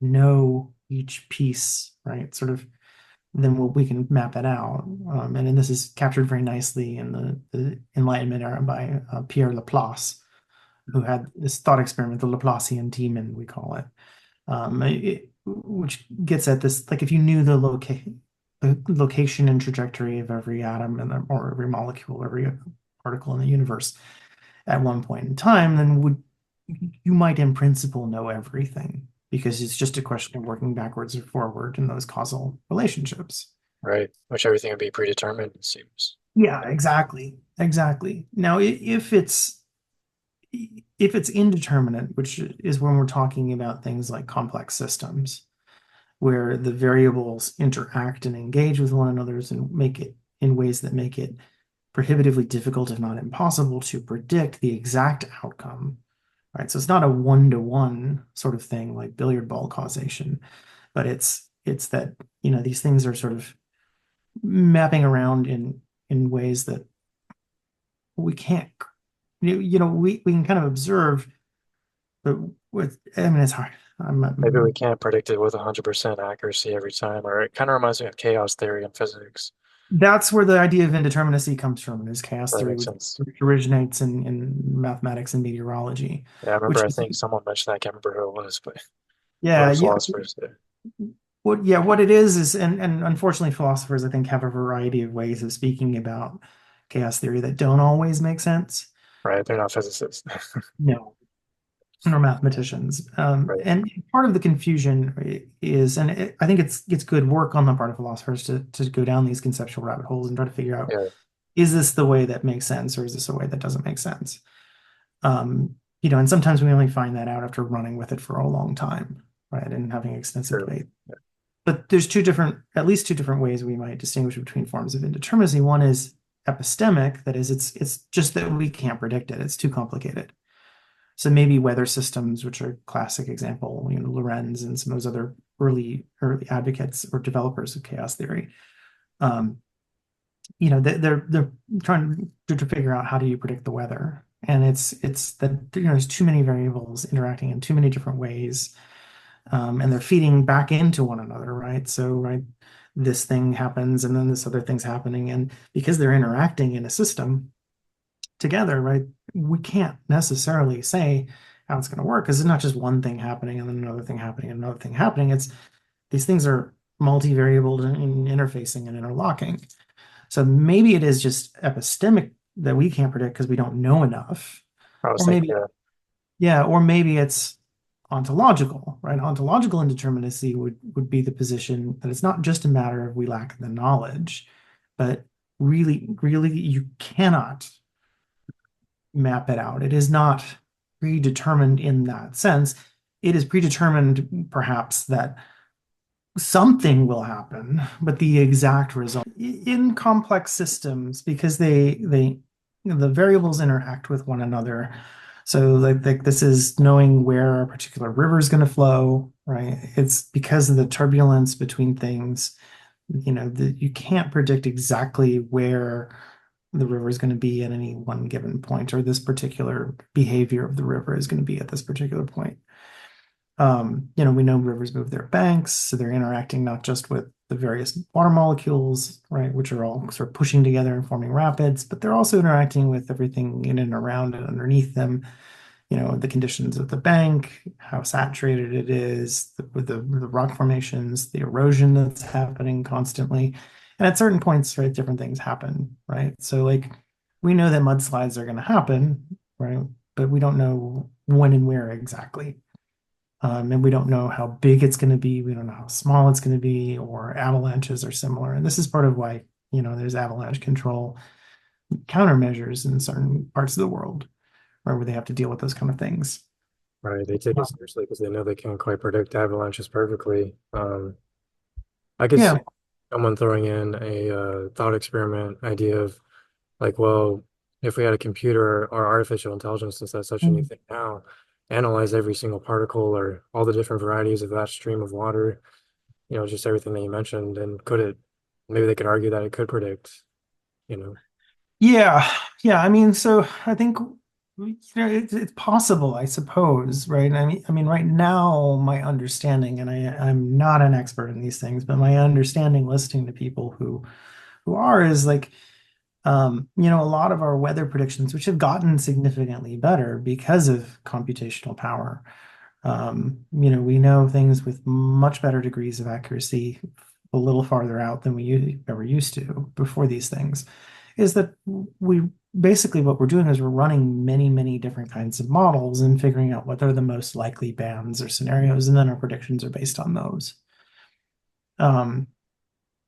know each piece, right, sort of, then we can map it out. And then this is captured very nicely in the Enlightenment era by Pierre Laplace, who had this thought experiment, the Laplacian demon, we call it, which gets at this, like if you knew the location and trajectory of every atom or every molecule, every particle in the universe at one point in time, then you might in principle know everything because it's just a question of working backwards or forward in those causal relationships. Right. Which everything would be predetermined, it seems. Yeah, exactly. Exactly. Now, if it's indeterminate, which is when we're talking about things like complex systems, where the variables interact and engage with one another and make it in ways that make it prohibitively difficult, if not impossible, to predict the exact outcome, right? So it's not a one-to-one sort of thing like billiard ball causation, but it's that, these things are sort of mapping around in ways that we can't, we can kind of observe, but I mean, it's hard. Maybe we can't predict it with 100% accuracy every time, or it kind of reminds me of chaos theory in physics. That's where the idea of indeterminacy comes from, is chaos That theory, makes which sense. originates in mathematics and meteorology, Yeah, I remember, which I is, think someone mentioned that. I can't remember who it was, but one yeah, of the yeah. philosophers did. What it is, and unfortunately, philosophers, I think, have a variety of ways of speaking about chaos theory that don't always make sense. Right. They're not physicists. No, nor mathematicians. Right. And part of the confusion is, and I think it's good work on the part of philosophers to go down these conceptual rabbit holes and try to figure out, Yeah. is this the way that makes sense, or is this a way that doesn't make sense? And sometimes we only find that out after running with it for a long time, right, and having extensive True. debate. But there's at least two different ways we might distinguish between forms of indeterminacy. One is epistemic, that is, it's just that we can't predict it. It's too complicated. So maybe weather systems, which are a classic example, Lorenz and some of those other early advocates or developers of chaos theory. Um, they're trying to figure out how do you predict the weather, and it's that there's too many variables interacting in too many different ways, and they're feeding back into one another, right? So, right, this thing happens, and then this other thing's happening, and because they're interacting in a system together, right, we can't necessarily say how it's going to work because it's not just one thing happening and then another thing happening and another thing happening. It's these things are multivariable and interfacing and interlocking. So maybe it is just epistemic that we can't predict because we don't know enough. I was Or thinking, maybe, yeah, or maybe it's ontological, right? Ontological indeterminacy would be the position that it's not just a matter of we lack the knowledge, but really, really, you cannot map it out. It is not predetermined in that sense. It is predetermined, perhaps, that something will happen, but the exact result in complex systems, because the variables interact with one another. So like this is knowing where a particular river is going to flow, right? It's because of the turbulence between things, you can't predict exactly where the river is going to be at any one given point, or this particular behavior of the river is going to be at this particular point. We know rivers move their banks, so they're interacting not just with the various water molecules, right, which are all sort of pushing together and forming rapids, but they're also interacting with everything in and around and underneath them. The conditions of the bank, how saturated it is, with the rock formations, the erosion that's happening constantly. And at certain points, right, different things happen, right? So like we know that mudslides are going to happen, right? But we don't know when and where exactly. And we don't know how big it's going to be. We don't know how small it's going to be, or avalanches are similar. And this is part of why, there's avalanche control countermeasures in certain parts of the world, right, where they have to deal with those kind of things. Right. They take it seriously because they know they can't quite predict avalanches perfectly. I could see Yeah. someone throwing in a thought experiment idea of like, well, if we had a computer or artificial intelligence, since that's such a new thing now, analyze every single particle or all the different varieties of that stream of water, just everything that you mentioned, and maybe they could argue that it could predict, you know. Yeah, yeah. I mean, so I think it's possible, I suppose, right? I mean, right now, my understanding, and I'm not an expert in these things, but my understanding, listening to people who are, is like, a lot of our weather predictions, which have gotten significantly better because of computational power. We know things with much better degrees of accuracy a little farther out than we ever used to before these things. Is that we basically what we're doing is we're running many, many different kinds of models and figuring out what are the most likely bands or scenarios, and then our predictions are based on those. Um,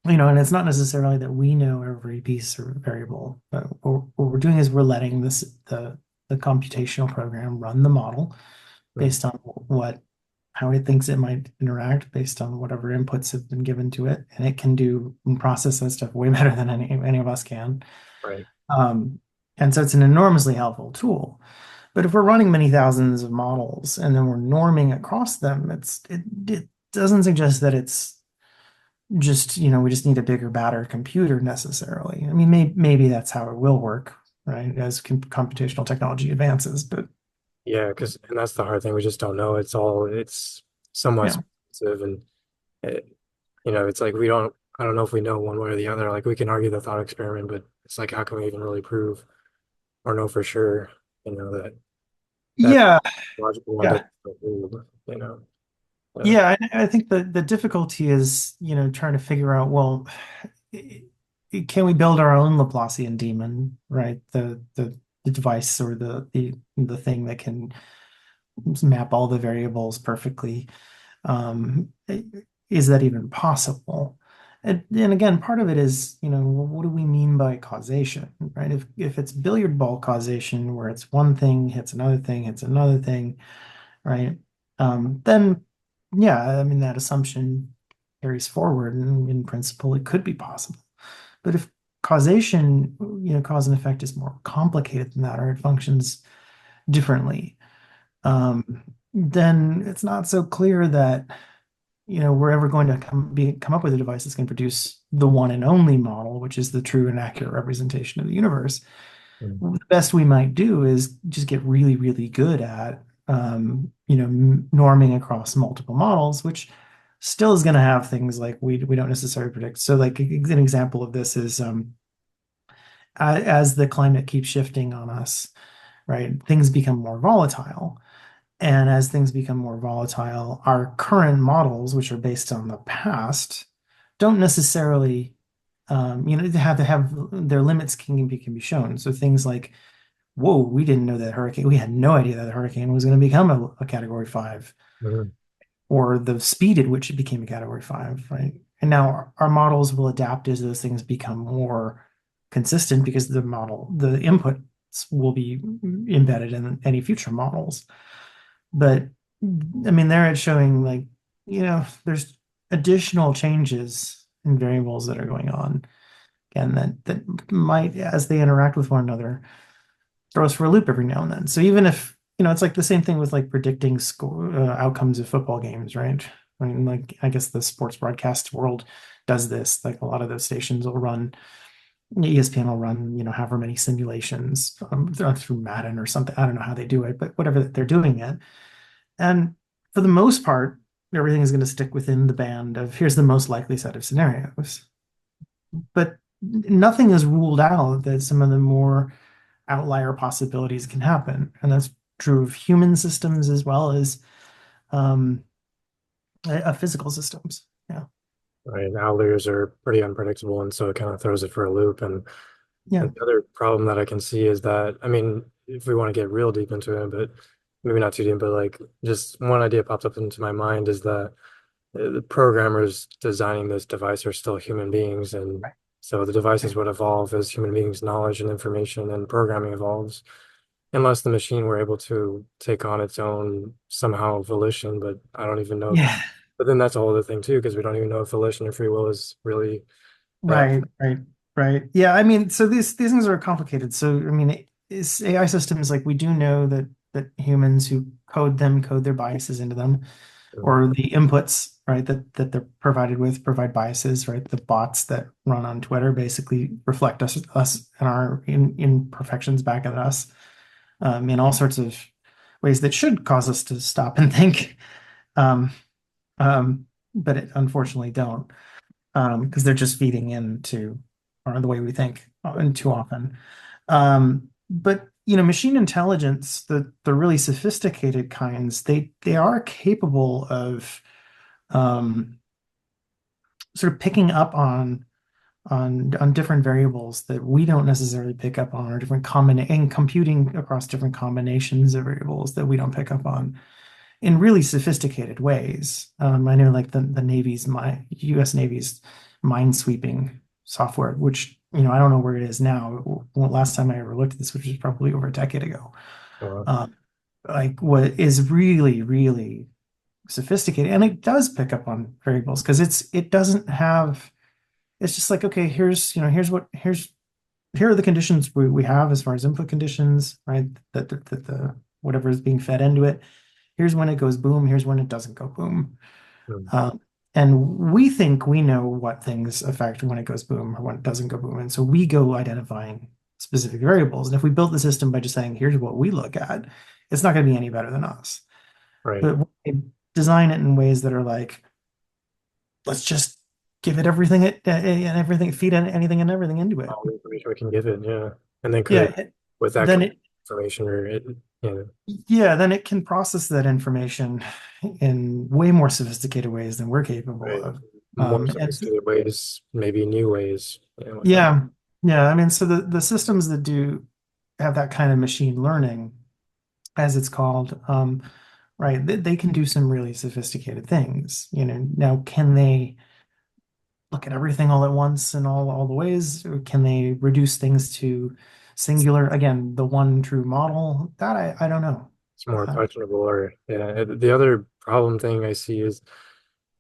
and it's not necessarily that we know every piece or variable, but what we're doing is we're letting the computational program run the model Mm. based on how it thinks it might interact based on whatever inputs have been given to it, and it can do and process that stuff way better than any of us can. Right. Um, and so it's an enormously helpful tool. But if we're running many thousands of models and then we're norming across them, it doesn't suggest that it's just, we just need a bigger, badder computer necessarily. I mean, maybe that's how it will work, right, as computational technology advances. But Yeah, and that's the hard thing. We just don't know. It's somewhat yeah, speculative, and it, it's like I don't know if we know one way or the other. Like we can argue the thought experiment, but it's like, how can we even really prove or know for sure, that yeah, logical one yeah. doesn't hold, you know? Uh, Yeah, I think the difficulty is, trying to figure out, well, can we build our own Laplacian daemon, right? The device or the thing that can map all the variables perfectly. Um, is that even possible? And again, part of it is, what do we mean by causation, right? If it's billiard ball causation, where it's one thing hits another thing, hits another thing, right? Then, yeah, I mean, that assumption carries forward, and in principle, it could be possible. But if causation, cause and effect is more complicated than that, or it functions differently, then it's not so clear that, we're ever going to come up with a device that's going to produce the one and only model, which is the true and accurate representation of the universe. mm, The best we might do is just get really, really good at, norming across multiple models, which still is going to have things like we don't necessarily predict. So, like an example of this is, as the climate keeps shifting on us, right? Things become more volatile. And as things become more volatile, our current models, which are based on the past, don't necessarily, they have their limits can be shown. So things like, whoa, we didn't know that hurricane. We had no idea that hurricane was going to become a Category 5, mhm, or the speed at which it became a Category 5, right? And now our models will adapt as those things become more consistent, because the inputs will be embedded in any future models. But I mean, there it's showing like, there's additional changes in variables that are going on, and that might, as they interact with one another, throw us for a loop every now and then. So even if, it's like the same thing with like predicting score outcomes of football games, right? I mean, like, I guess the sports broadcast world does this. Like, a lot of those stations will run, ESPN will run, however many simulations, through Madden or something. I don't know how they do it, but whatever, they're doing it. And for the most part, everything is going to stick within the band of, here's the most likely set of scenarios. But nothing is ruled out that some of the more outlier possibilities can happen. And that's true of human systems as well as, um, physical systems. Yeah. right? Outliers are pretty unpredictable, and so it kind of throws it for a loop. Yeah. And the other problem that I can see is that, I mean, if we want to get real deep into it, but maybe not too deep, but like just one idea pops up into my mind is that the programmers designing this device are still human beings, and Right. so the devices Right. would evolve as human beings' knowledge and information and programming evolves, unless the machine were able to take on its own somehow volition. But I don't even know if, Yeah. but then that's a whole other thing too, because we don't even know if volition or free will is really uh, Right. Right. Right. Yeah. I mean, so these things are complicated. So I mean, it's AI systems like we do know that humans who code them code their biases into them, or the inputs, right, that they're provided with provide biases, right? The bots that run on Twitter basically reflect us and our imperfections back at us in all sorts of ways that should cause us to stop and think, um, um, but it unfortunately don't because they're just feeding into or the way we think and too often. But machine intelligence, the really sophisticated kinds, they are capable of um, sort of picking up on different variables that we don't necessarily pick up on, or different and computing across different combinations of variables that we don't pick up on in really sophisticated ways. I know like the Navy's U.S. Navy's minesweeping software, which I don't know where it is now. Well, last time I ever looked at this, which was probably over a decade ago, uh, um, like what is really, really sophisticated, and it does pick up on variables because it doesn't have. It's just like, okay, here are the conditions we have as far as input conditions, right? That the whatever is being fed into it. Here's when it goes boom. Here's when it doesn't go boom. mm, Um, and we think we know what things affect when it goes boom or when it doesn't go boom. And so we go identifying specific variables. And if we built the system by just saying, here's what we look at, it's not going to be any better than us. right. But we design it in ways that are like, let's just give it everything and everything, feed anything and everything into it. All the information we can give it, yeah. And then could Yeah, it, with that then kind of it information, or it, you know, yeah, then it can process that information in way more sophisticated ways than we're capable right, of. more And sophisticated ways, maybe new ways, and whatnot. yeah, yeah, I mean, so the systems that do have that kind of machine learning, as it's called, right, they can do some really sophisticated things. Now can they look at everything all at once in all the ways, or can they reduce things to singular, again, the one true model? That I don't know. It's more Uh, questionable, or yeah. The other problem thing I see is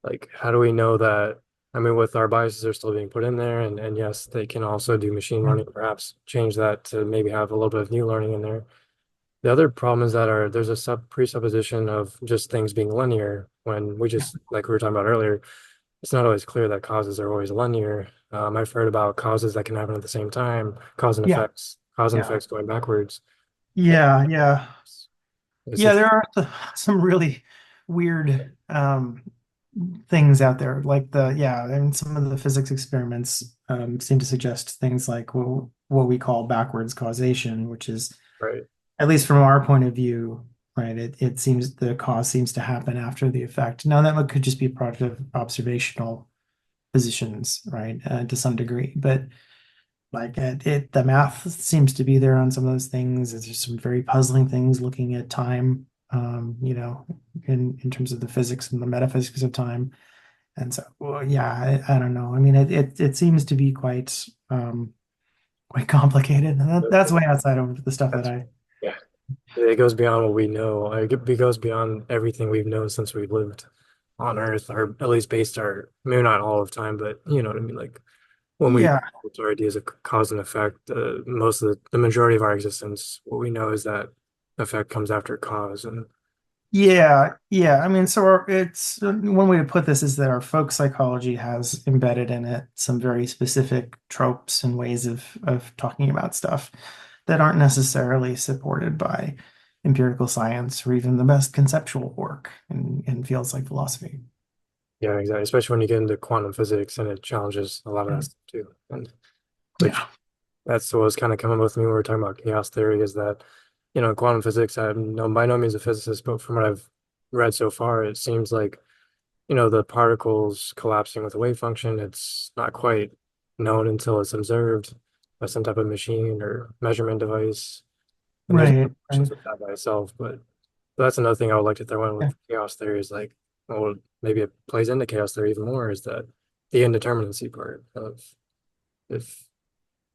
like, how do we know that? I mean, with our biases are still being put in there, and yes, they can also do machine yeah, learning, perhaps change that to maybe have a little bit of new learning in there. The other problem is that there's a presupposition of just things being linear when we just, like we were talking about earlier, it's not always clear that causes are always linear. I've heard about causes that can happen at the same time, yeah, cause and yeah, effects going backwards. And yeah, yeah. it's Yeah, just there are some really weird things out there. Like and some of the physics experiments seem to suggest things like what we call backwards causation, which is, right. at least from our point of view, right, it seems the cause seems to happen after the effect. Now, that could just be a product of observational positions, right, to some degree, but like the math seems to be there on some of those things. There's some very puzzling things looking at time, in terms of the physics and the metaphysics of time. And so, well, yeah, I don't know. I mean, it seems to be quite complicated, and that's way outside of the stuff that That's I. yeah. It goes beyond what we know. Like, it goes beyond everything we've known since we've lived on Earth, or at least based our, maybe not all of time, but you know what I mean. Like when we Yeah, to our ideas of cause and effect, most of the majority of our existence, what we know is that effect comes after cause, and yeah. I mean, so it's one way to put this is that our folk psychology has embedded in it some very specific tropes and ways of talking about stuff that aren't necessarily supported by empirical science or even the best conceptual work in fields like philosophy. yeah, exactly. Especially when you get into quantum physics, and it challenges a lot of Yeah. that stuff too. And which Yeah. that's what was kind of coming with me when we were talking about chaos theory, is that, quantum physics, I'm no by no means a physicist, but from what I've read so far, it seems like the particles collapsing with a wave function, it's not quite known until it's observed by some type of machine or measurement device. And there's Right, right. implications with that by itself, but that's another thing I would like to throw in Yeah. with chaos theory is like, well, maybe it plays into chaos theory even more is that the indeterminacy part of if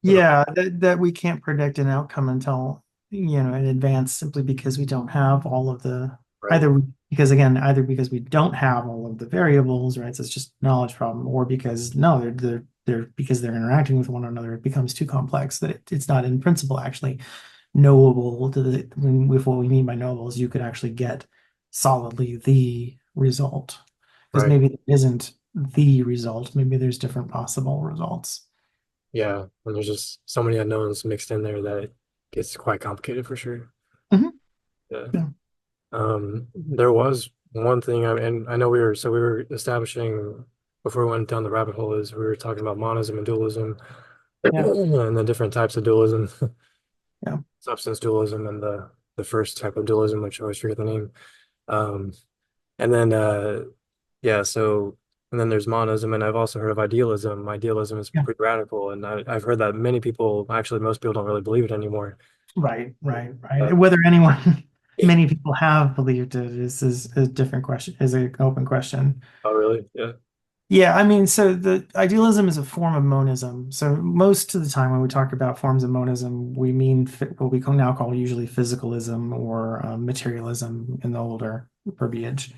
you know, Yeah, that we can't predict an outcome until, in advance simply because we don't have all of the right, either because again, either because we don't have all of the variables, right? So it's just a knowledge problem, or because no, they're because they're interacting with one another, it becomes too complex that it's not in principle actually knowable with what we mean by knowable is you could actually get solidly the result. Because right, maybe it isn't the result, maybe there's different possible results. yeah, and there's just so many unknowns mixed in there that it gets quite complicated for sure. Mhm. Yeah. Yeah. There was one thing, and I know we were establishing before we went down the rabbit hole is we were talking about monism and dualism Yeah. and the different types of dualism, Yeah. substance dualism and the first type of dualism, which I always forget the name. Um, and then yeah, so and then there's monism, and I've also heard of idealism. Idealism is Yeah. pretty radical, and I've heard that many people, actually most people don't really believe it anymore. Right, right, Uh, right. Whether anyone, many people have believed it is a different question, is an open question. oh, really? Yeah. Yeah, I mean, so the idealism is a form of monism. So most of the time when we talk about forms of monism, we mean what we now call usually physicalism or materialism in the older verbiage.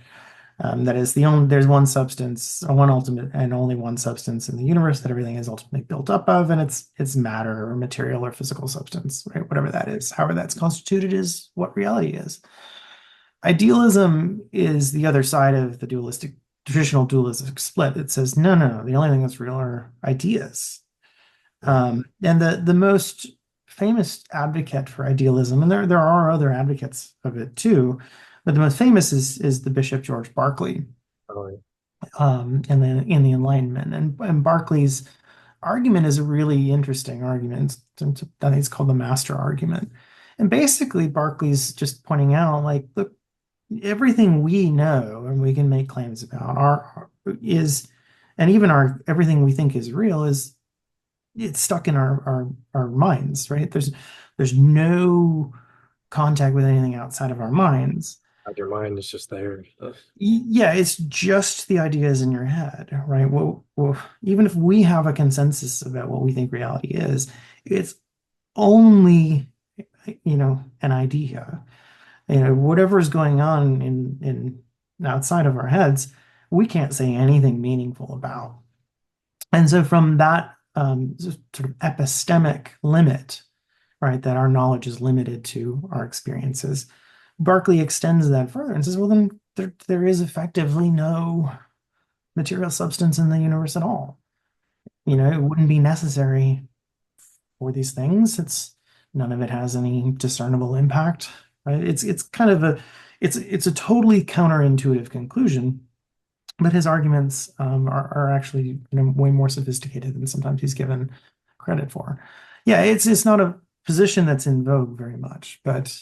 That is there's one substance, one ultimate and only one substance in the universe that everything is ultimately built up of, and it's matter or material or physical substance, right? Whatever that is, however that's constituted is what reality is. Idealism is the other side of the traditional dualistic split. It says, no, no, no, the only thing that's real are ideas. And the most famous advocate for idealism, and there are other advocates of it too, but the most famous is the Bishop George Berkeley, Oh, in the Enlightenment. And Berkeley's argument is a really interesting argument. I think it's called the master argument. And basically, Berkeley's just pointing out, like, look, everything we know and we can make claims about is, and even our everything we think is real is it's stuck in our minds, right? There's no contact with anything outside of our minds. like your mind is just there. Yeah, it's just the ideas in your head, right? Well, even if we have a consensus about what we think reality is, it's only, an idea. Whatever is going on in outside of our heads, we can't say anything meaningful about. And so from that sort of epistemic limit, right, that our knowledge is limited to our experiences, Berkeley extends that further and says, well, then there is effectively no material substance in the universe at all. It wouldn't be necessary for these things. None of it has any discernible impact, right? It's kind of it's a totally counterintuitive conclusion, but his arguments are actually way more sophisticated than sometimes he's given credit for. Yeah, it's not a position that's in vogue very much, but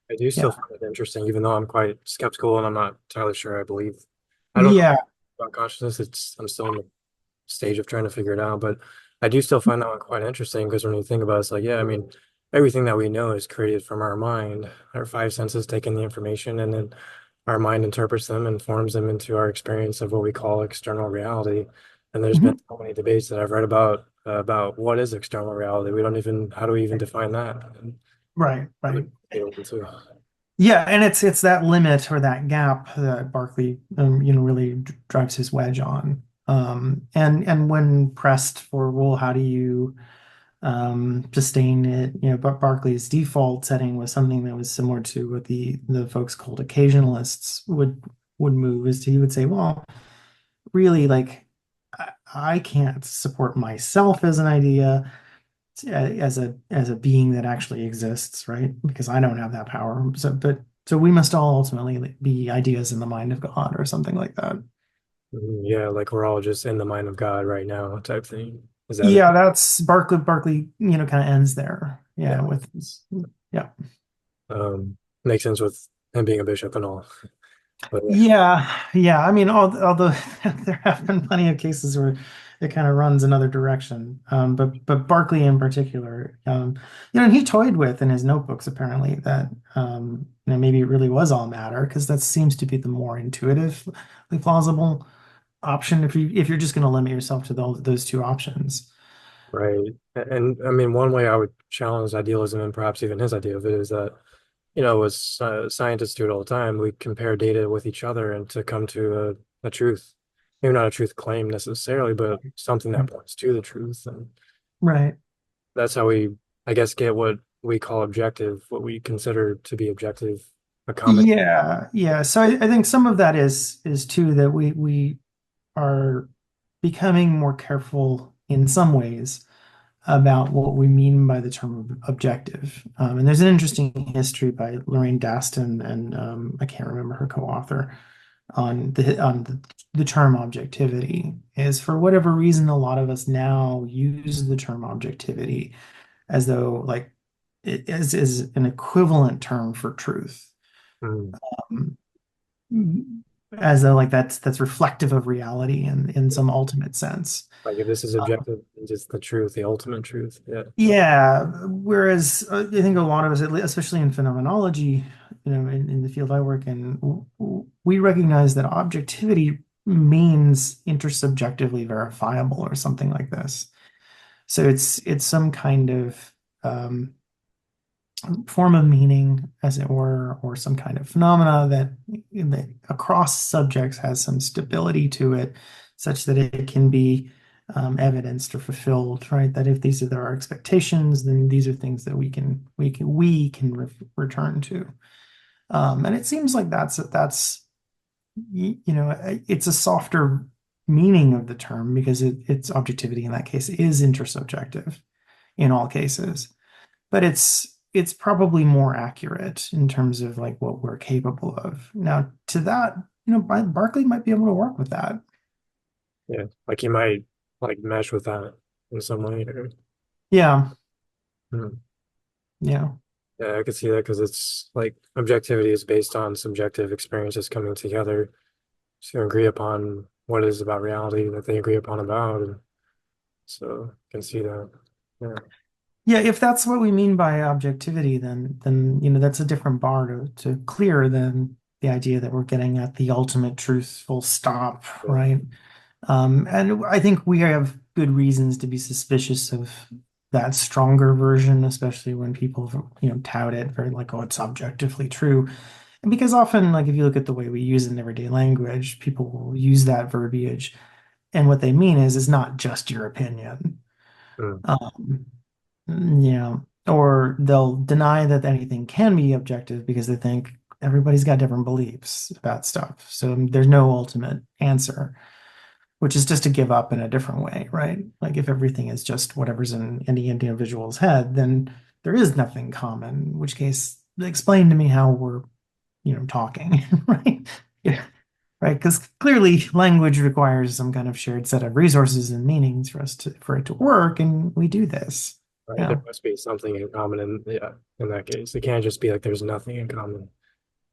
I do yeah, still find it interesting, even though I'm quite skeptical and I'm not entirely sure I believe. I don't know yeah, about consciousness. I'm still in the stage of trying to figure it out, but I do still find that one quite interesting because when you think about it, it's like, yeah, I mean, everything that we know is created from our mind. Our five senses take in the information and then our mind interprets them and forms them into our experience of what we call external reality. And there's been mhm, so many debates that I've read about what is external reality. We don't even, how do we even define that? And right, other right. debate one too. Yeah, and it's that limit or that gap that Barkley, really drives his wedge on. And when pressed for, well, how do you sustain it? But Barkley's default setting was something that was similar to what the folks called occasionalists would move. Is he would say, well, really, like I can't support myself as an idea, as a being that actually exists, right? Because I don't have that power. So we must all ultimately be ideas in the mind of God or something like that. Yeah, like we're all just in the mind of God right now, type thing. Is that it? Yeah, that's Barkley, kind of ends there. Yeah. Yeah, yeah. Makes sense with him being a bishop and all. But yeah, Yeah. I mean, although there have been plenty of cases where it kind of runs another direction. But Barkley in particular, and he toyed with in his notebooks apparently that maybe it really was all matter because that seems to be the more intuitively plausible option if you're just going to limit yourself to those two options. right. And I mean, one way I would challenge idealism and perhaps even his idea of it is that, as scientists do it all the time, we compare data with each other and to come to a truth. Maybe not a truth claim necessarily, but something that points to the truth. And Right. that's how we, I guess, get what we call objective, what we consider to be objective, a common. Yeah. So I think some of that is too that we are becoming more careful in some ways about what we mean by the term objective. And there's an interesting history by Lorraine Daston and I can't remember her co-author on the term objectivity. Is for whatever reason, a lot of us now use the term objectivity as though like it is an equivalent term for truth. Mm. Um, as though like that's reflective of reality in some ultimate sense. Like if this is objective, it's just the truth, the ultimate truth. Yeah. Yeah, whereas I think a lot of us, especially in phenomenology, in the field I work in, we recognize that objectivity means intersubjectively verifiable or something like this. So it's some kind of form of meaning, as it were, or some kind of phenomena that across subjects has some stability to it, such that it can be evidenced or fulfilled, right? That if these are our expectations, then these are things that we can return to. And it seems like it's a softer meaning of the term because its objectivity in that case is intersubjective in all cases, but it's probably more accurate in terms of like what we're capable of. Now, to that, Barkley might be able to work with that. Yeah. Like you might like mesh with that in some way. Yeah, Hmm. yeah, Yeah, I could see that because it's like objectivity is based on subjective experiences coming together to agree upon what is about reality that they agree upon about. And so I can see that. Yeah. yeah. If that's what we mean by objectivity, then that's a different bar to clear than the idea that we're getting at the ultimate truth, full stop, Yeah. right? And I think we have good reasons to be suspicious of that stronger version, especially when people, tout it very like, oh, it's objectively true. And because often, like, if you look at the way we use it in everyday language, people will use that verbiage, and what they mean is not just your opinion. Mm. Um, or they'll deny that anything can be objective because they think everybody's got different beliefs about stuff. So there's no ultimate answer, which is just to give up in a different way, right? Like if everything is just whatever's in any individual's head, then there is nothing common, in which case explain to me how we're, talking, right? Yeah, right. Because clearly language requires some kind of shared set of resources and meanings for it to work, and we do this. Right. Yeah. There must be something in common in that case. It can't just be like there's nothing in common.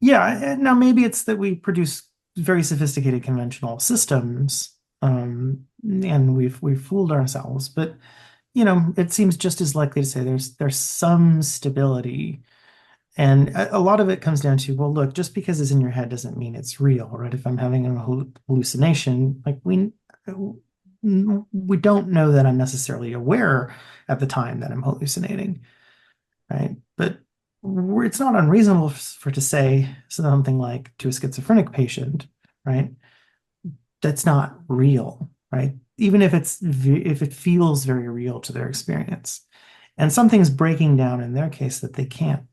Yeah. And now maybe it's that we produce very sophisticated conventional systems, and we've fooled ourselves, but it seems just as likely to say there's some stability. And a lot of it comes down to, well, look, just because it's in your head doesn't mean it's real, right? If I'm having a hallucination, like we don't know that I'm necessarily aware at the time that I'm hallucinating, right? But it's not unreasonable for to say something like to a schizophrenic patient, right? That's not real, right? Even if it feels very real to their experience. And something's breaking down in their case that they can't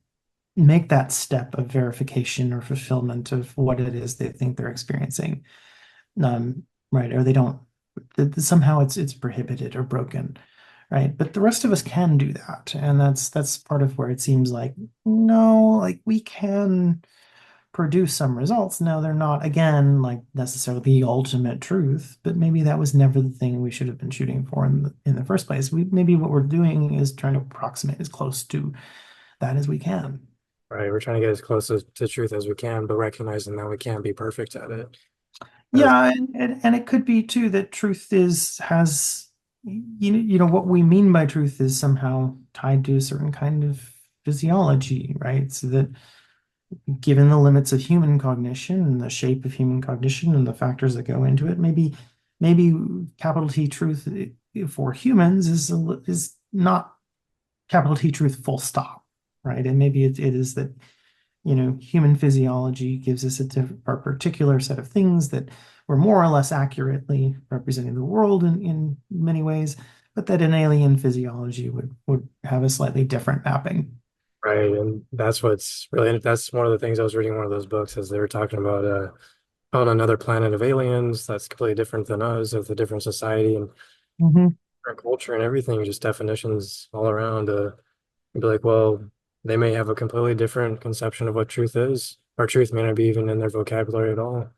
make that step of verification or fulfillment of what it is they think they're experiencing. Right. Or they don't, somehow it's prohibited or broken. Right. But the rest of us can do that. And that's part of where it seems like, no, like we can produce some results. Now they're not, again, like necessarily the ultimate truth, but maybe that was never the thing we should have been shooting for in the first place. Maybe what we're doing is trying to approximate as close to that as we can. Right. We're trying to get as close to truth as we can, but recognizing that we can't be perfect at it. As, Yeah, and it could be too that truth is has what we mean by truth is somehow tied to a certain kind of physiology, right? So that given the limits of human cognition and the shape of human cognition and the factors that go into it, maybe capital T truth for humans is not capital T truth full stop, right? And maybe it is that human physiology gives us a particular set of things that were more or less accurately representing the world in many ways, but that an alien physiology would have a slightly different mapping. right. And that's what's really, that's one of the things I was reading in one of those books as they were talking about on another planet of aliens that's completely different than us, of a different society and Hmm. different culture and everything, just definitions all around. You'd be like, well, they may have a completely different conception of what truth is, or truth may not be even in their vocabulary at all.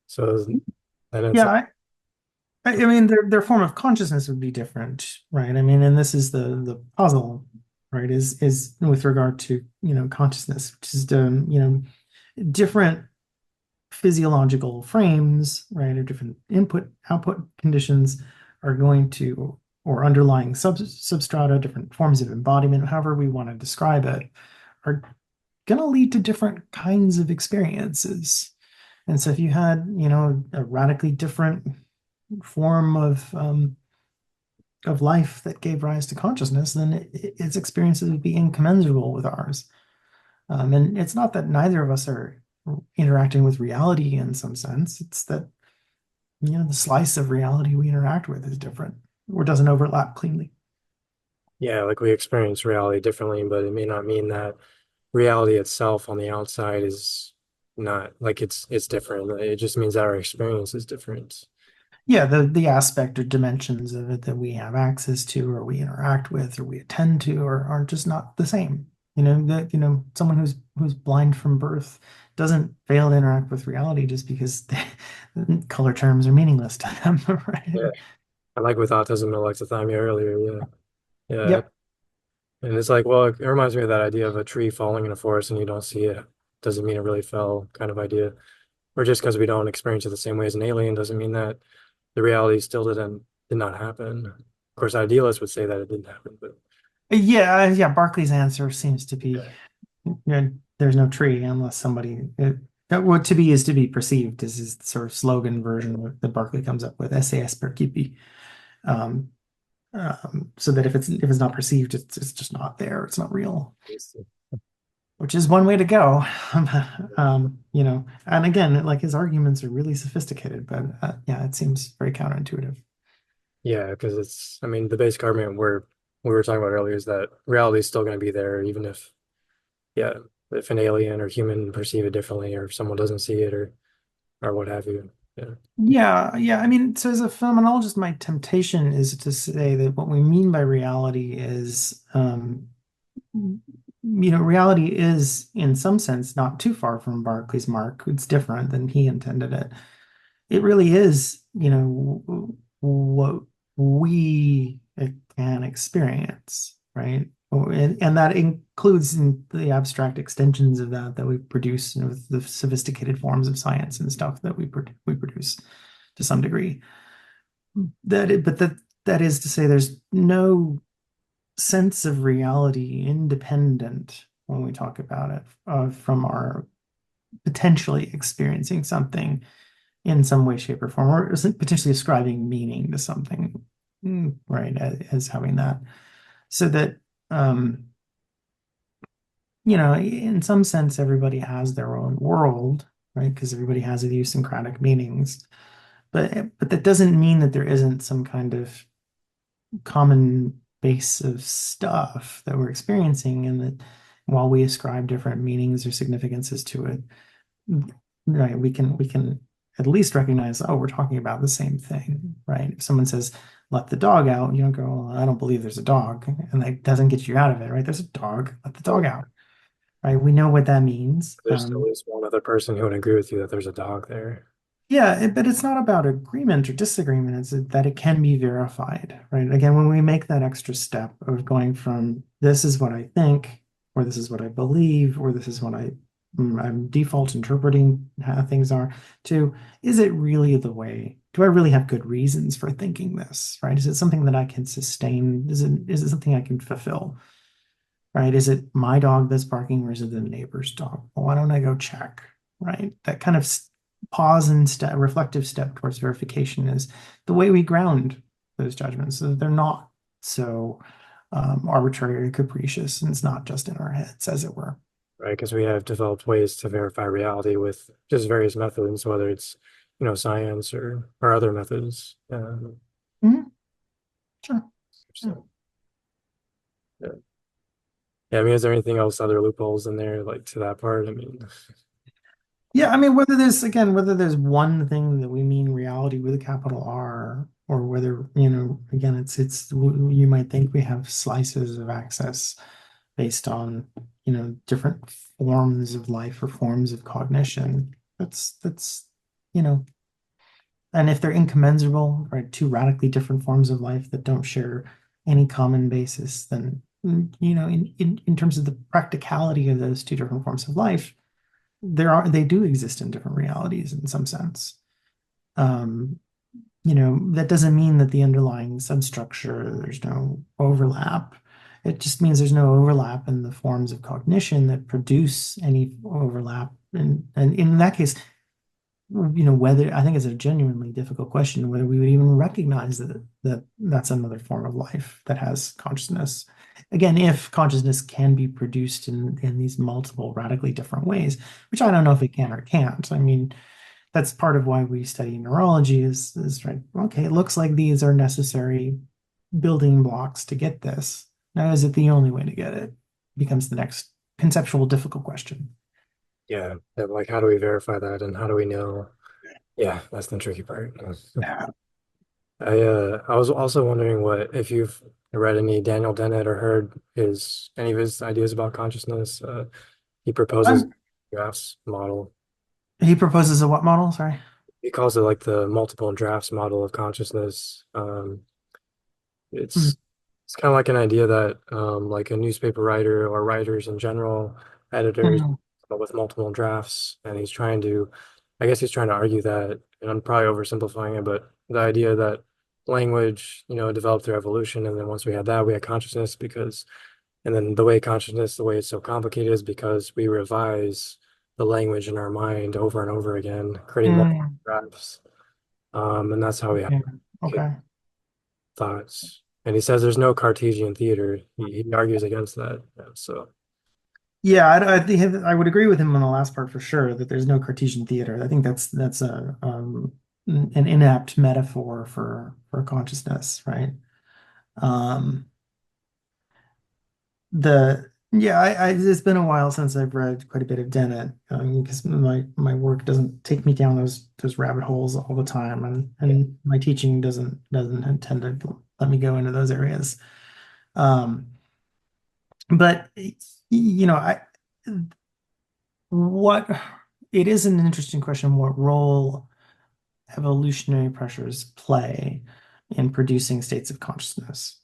So then it's Yeah, like, I mean their form of consciousness would be different, right? I mean, and this is the puzzle, right? Is with regard to consciousness, which is different physiological frames, right, or different input output conditions are going to, or underlying substrata, different forms of embodiment, however we want to describe it, are going to lead to different kinds of experiences. And so if you had, a radically different form of life that gave rise to consciousness, then its experiences would be incommensurable with ours. And it's not that neither of us are interacting with reality in some sense. It's that, the slice of reality we interact with is different or doesn't overlap cleanly. yeah, like we experience reality differently, but it may not mean that reality itself on the outside is not like it's different. It just means that our experience is different. Yeah, the aspect or dimensions of it that we have access to or we interact with or we attend to are just not the same. That someone who's blind from birth doesn't fail to interact with reality just because color terms are meaningless to them, right? Yeah. I like with autism and alexithymia earlier. Yeah. Yeah. Yep. And it's like, well, it reminds me of that idea of a tree falling in a forest and you don't see it. Doesn't mean it really fell kind of idea. Or just because we don't experience it the same way as an alien doesn't mean that the reality still did not happen. Of course, idealists would say that it didn't happen, but Yeah. Barclay's answer seems to be, yeah. there's no tree unless that what to be is to be perceived is his sort of slogan version that Barclay comes up with, SAS percipi. Um, so that if it's not perceived, it's just not there. It's not real, which is one way to go. And again, like his arguments are really sophisticated, but yeah, it seems very counterintuitive. Yeah, because I mean, the basic argument we were talking about earlier is that reality is still going to be there, even if, yeah, if an alien or human perceive it differently, or if someone doesn't see it, or what have you. Yeah, Yeah. I mean, so as a phenomenologist, my temptation is to say that what we mean by reality is, reality is in some sense not too far from Berkeley's mark. It's different than he intended it. It really is, what we can experience, right? And that includes in the abstract extensions of that we produce, with the sophisticated forms of science and stuff that we produce to some degree. But that is to say, there's no sense of reality independent when we talk about it from our potentially experiencing something in some way, shape, or form, or potentially ascribing meaning to something, right, as having that. So that, in some sense, everybody has their own world, right? Because everybody has idiosyncratic meanings. But that doesn't mean that there isn't some kind of common base of stuff that we're experiencing, and that while we ascribe different meanings or significances to it, right, we can at least recognize, oh, we're talking about the same thing, right? If someone says, let the dog out, you don't go, well, I don't believe there's a dog, and that doesn't get you out of it, right? There's a dog, let the dog right. out, right? We know what that means. There's at least one other person who would agree with you that there's a dog there. Yeah, but it's not about agreement or disagreement. It's that it can be verified, right? Again, when we make that extra step of going from this is what I think or this is what I believe, or this is what I'm default interpreting how things are, to is it really the way? Do I really have good reasons for thinking this, right? Is it something that I can sustain? Is it something I can fulfill, right? Is it my dog that's barking or is it the neighbor's dog? Well, why don't I go check, right? That kind of pause and reflective step towards verification is the way we ground those judgments so that they're not so arbitrary or capricious, and it's not just in our heads, as it were. right? Because we have developed ways to verify reality with just various methods, whether it's, science or other methods. Mhm. Sure. Yeah. So, yeah. Yeah, I mean, is there anything else, other loopholes in there, like to that part? I mean, Yeah, I mean, whether there's one thing that we mean reality with a capital R, or whether, again, you might think we have slices of access based on, different forms of life or forms of cognition. That's, you know, and if they're incommensurable, right, two radically different forms of life that don't share any common basis, then, in terms of the practicality of those two different forms of life, they do exist in different realities in some sense. Um, that doesn't mean that the underlying substructure, there's no overlap. It just means there's no overlap in the forms of cognition that produce any overlap. And in that case, whether I think it's a genuinely difficult question whether we would even recognize that that's another form of life that has consciousness. Again, if consciousness can be produced in these multiple radically different ways, which I don't know if it can or can't. I mean, that's part of why we study neurology is right. Okay, it looks like these are necessary building blocks to get this. Now, is it the only way to get it? Becomes the next conceptual difficult question. yeah, like how do we verify that and how do we know? Yeah, that's the tricky part. Yeah. I was also wondering what if you've read any Daniel Dennett or heard his any of his ideas about consciousness. He proposes I'm, drafts model. he proposes a what model? Sorry. He calls it like the multiple drafts model of consciousness. Hmm. It's kind of like an idea that like a newspaper writer or writers in general, editors Hmm. with multiple drafts, and I guess he's trying to argue that, and I'm probably oversimplifying it, but the idea that language, developed through evolution, and then once we had that, we had consciousness and then the way it's so complicated is because we revise the language in our mind over and over again, creating multiple Hmm. drafts, and that's how we have Yeah. Okay. thoughts. And he says there's no Cartesian theater. He argues against that. Yeah, so Yeah, I would agree with him on the last part for sure that there's no Cartesian theater. I think that's an inapt metaphor for consciousness, right? Um, it's been a while since I've read quite a bit of Dennett, because my work doesn't take me down those rabbit holes all the time, yeah, and my teaching doesn't intend to let me go into those areas. Um, but I what it is an interesting question what role evolutionary pressures play in producing states of consciousness.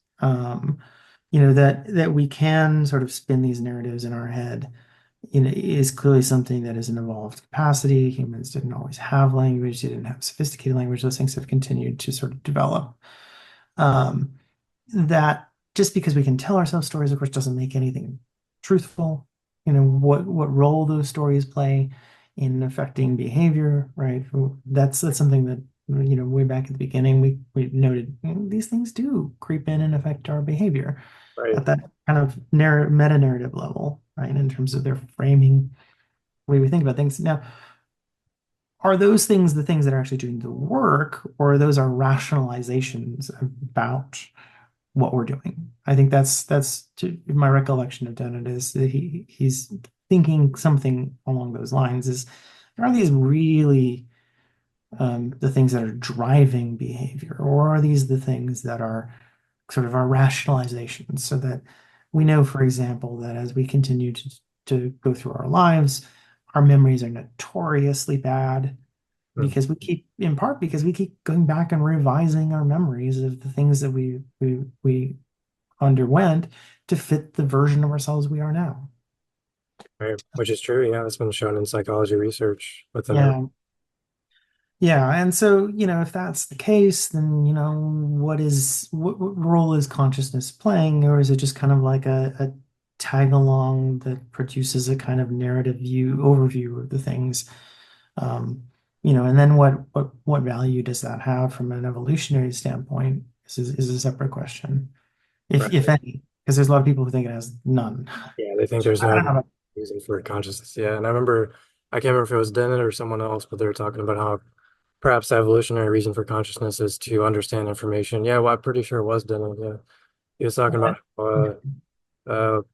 That we can sort of spin these narratives in our head, is clearly something that is an evolved capacity. Humans didn't always have language, they didn't have sophisticated language. Those things have continued to sort of develop. Um, that just because we can tell ourselves stories, of course, doesn't make anything truthful. What role those stories play in affecting behavior, right? That's something that, way back at the beginning, we noted, these things do creep in and affect our behavior right, at that kind of meta narrative level, right? In terms of their framing, the way we think about things. Now, are those things the things that are actually doing the work, or are those our rationalizations about what we're doing? I think my recollection of Dennett is that he's thinking something along those lines. Are these really the things that are driving behavior, or are these the things that are sort of our rationalizations? So that we know, for example, that as we continue to go through our lives, our memories are notoriously bad mm, in part because we keep going back and revising our memories of the things that we underwent to fit the version of ourselves we are now. Right. Which is true. Yeah, that's been shown in psychology research within our. Yeah. Yeah, and so, if that's the case, then, what role is consciousness playing, or is it just kind of like a tag along that produces a kind of narrative overview of the things? Um, and then what value does that have from an evolutionary standpoint is a separate question, if Right. any, because there's a lot of people who think it has none. Yeah, they think there's I don't no know. reason for consciousness. Yeah, and I can't remember if it was Dennett or someone else, but they were talking about how perhaps the evolutionary reason for consciousness is to understand information. Yeah, well, I'm pretty sure it was Dennett. Yeah, he was talking about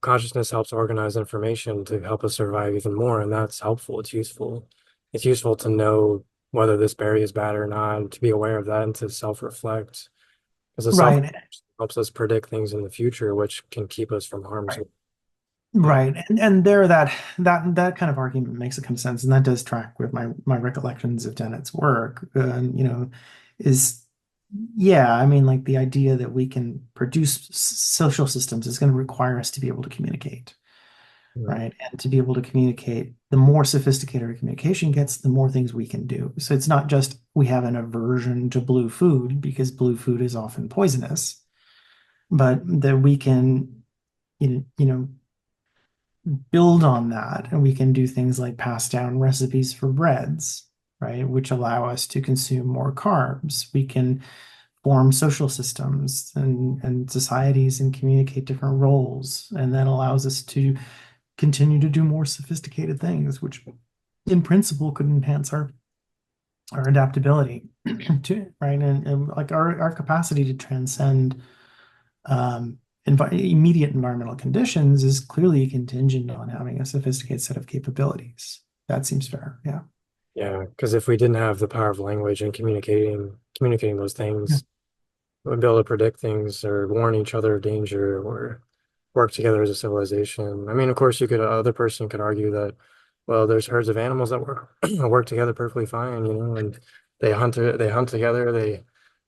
consciousness helps organize information to help us survive even more, and that's helpful. It's useful. It's useful to know whether this berry is bad or not, to be aware of that, and to self-reflect. Because the self Right, helps us predict things in the future, which can keep us from harm's right. way. Yeah. Right. And there that kind of argument makes a kind of sense. And that does track with my recollections of Dennett's work. Is yeah, I mean, like the idea that we can produce social systems is going to require us to be able to communicate, Yeah. right? And to be able to communicate, the more sophisticated our communication gets, the more things we can do. So it's not just we have an aversion to blue food because blue food is often poisonous, but that we can, you know, build on that and we can do things like pass down recipes for breads, right, which allow us to consume more carbs. We can form social systems and societies and communicate different roles, and that allows us to continue to do more sophisticated things, which in principle could enhance our adaptability to right, and like our capacity to transcend immediate environmental conditions is clearly contingent on having a sophisticated set of capabilities. That seems fair. Yeah. Yeah, because if we didn't have the power of language and communicating those Yeah. things, we'd be able to predict things or warn each other of danger or work together as a civilization. I mean, of course, other person could argue that, well, there's herds of animals that work work together perfectly fine, and they hunt together,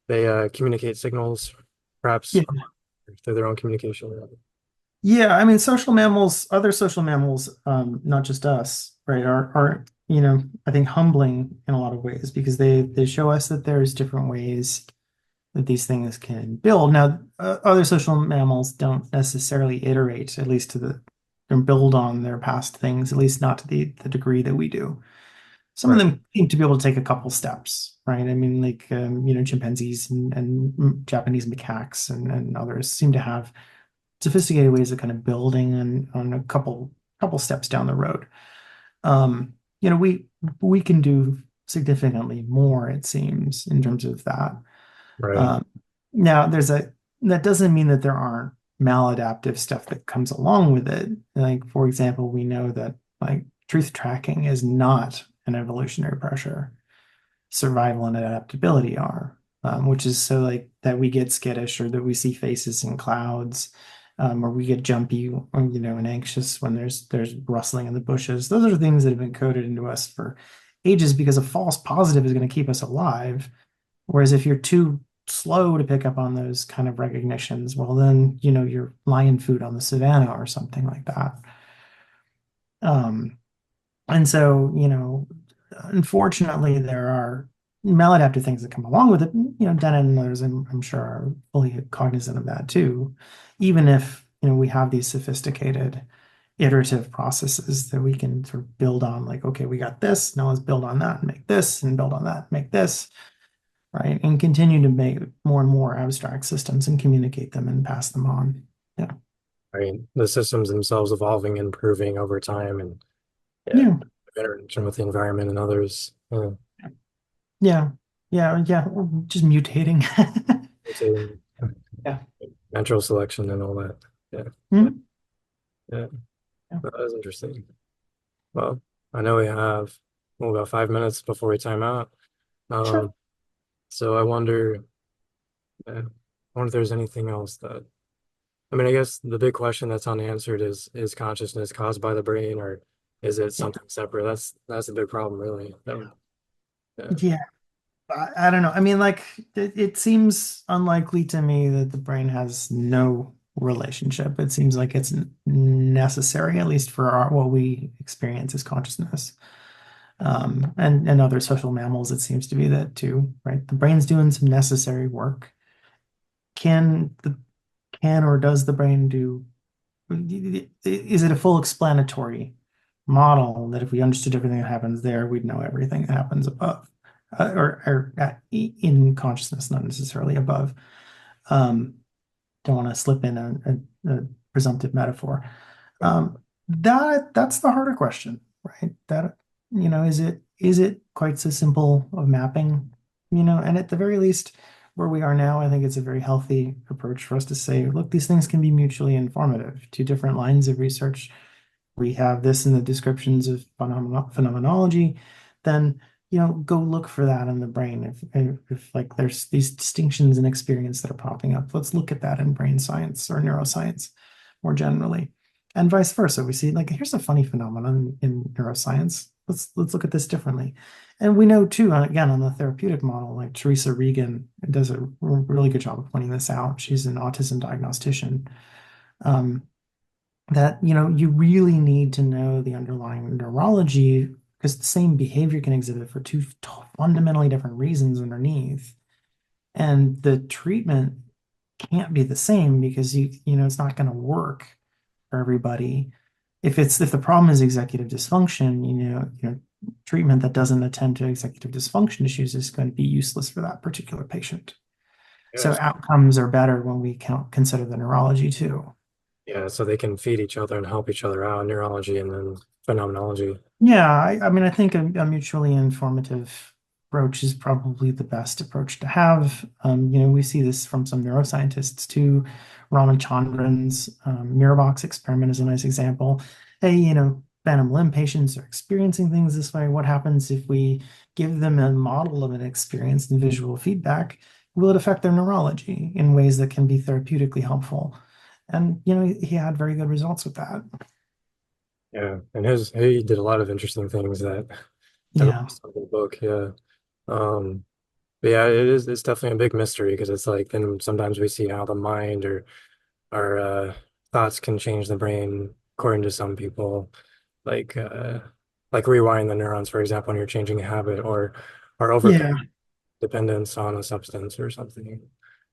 they communicate signals, perhaps Yeah. through their own communication. Yeah. I mean, other social mammals, not just us, right, are, I think humbling in a lot of ways because they show us that there's different ways that these things can build. Now, other social mammals don't necessarily iterate, at least or build on their past things, at least not to the degree that we do. Some of Right, them seem to be able to take a couple steps, right? I mean, like, chimpanzees and Japanese macaques and others seem to have sophisticated ways of kind of building on a couple steps down the road. We can do significantly more, it seems, in terms of that. right, Um, now, that doesn't mean that there aren't maladaptive stuff that comes along with it. Like, for example, we know that like truth tracking is not an evolutionary pressure. Survival and adaptability are, which is so like that we get skittish or that we see faces in clouds, or we get jumpy, or, and anxious when there's rustling in the bushes. Those are things that have been coded into us for ages because a false positive is going to keep us alive. Whereas if you're too slow to pick up on those kind of recognitions, well, then, you're lion food on the savannah or something like that. Um, and so, unfortunately, there are maladaptive things that come along with it. Dennett and others, I'm sure, are fully cognizant of that too, even if, we have these sophisticated iterative processes that we can sort of build on, like, okay, we got this, now let's build on that and make this, and build on that, and make this, right? And continue to make more and more abstract systems and communicate them and pass them on. Yeah. right. The systems themselves evolving and improving over time, and yeah, Yeah. interaction with the environment and others. Yeah. Yeah. Yeah. Yeah. Just mutating. Rotating, Yeah. natural selection and all that. Yeah, Mhm. yeah, Yeah. that was interesting. Well, I know we have about 5 minutes before we time out. Sure. Um, so I wonder if there's anything else that, I mean, I guess the big question that's unanswered is consciousness caused by the brain, or is it Yeah. something separate? That's the big problem, really. Yeah, Yeah. I don't know. I mean, like, it seems unlikely to me that the brain has no relationship. It seems like it's necessary, at least for what we experience as consciousness. And other social mammals, it seems to be that too, right? The brain's doing some necessary work. Can the can or does the brain do? Is it a full explanatory model that if we understood everything that happens there, we'd know everything that happens above, in consciousness, not necessarily above. Um, don't want to slip in a presumptive metaphor. That's the harder question, right? That is it quite so simple of mapping, and at the very least, where we are now, I think it's a very healthy approach for us to say, look, these things can be mutually informative. Two different lines of research. We have this in the descriptions of phenomenology, then go look for that in the brain. If like there's these distinctions in experience that are popping up, let's look at that in brain science or neuroscience more generally, and vice versa. We see like here's a funny phenomenon in neuroscience. Let's look at this differently, and we know too. Again, on the therapeutic model, like Teresa Regan does a really good job of pointing this out. She's an autism diagnostician. Um, that you really need to know the underlying neurology because the same behavior can exhibit for two fundamentally different reasons underneath, and the treatment can't be the same because it's not going to work for everybody. If the problem is executive dysfunction, treatment that doesn't attend to executive dysfunction issues is going to be useless for that particular patient. So Yes. outcomes are better when we consider the neurology too. Yeah, so they can feed each other and help each other out, neurology and then phenomenology. Yeah, I mean, I think a mutually informative approach is probably the best approach to have. We see this from some neuroscientists too. Ramachandran's Mirabox experiment is a nice example. Hey, phantom limb patients are experiencing things this way. What happens if we give them a model of an experience and visual feedback? Will it affect their neurology in ways that can be therapeutically helpful? And, he had very good results with that. Yeah, and his he did a lot of interesting things that really Yeah. stuck in the book. Yeah. Um, but yeah, it's definitely a big mystery because it's like then sometimes we see how the mind or our thoughts can change the brain according to some people, like uh like rewiring the neurons, for example, when you're changing a habit or overcome Yeah. dependence on a substance or something. And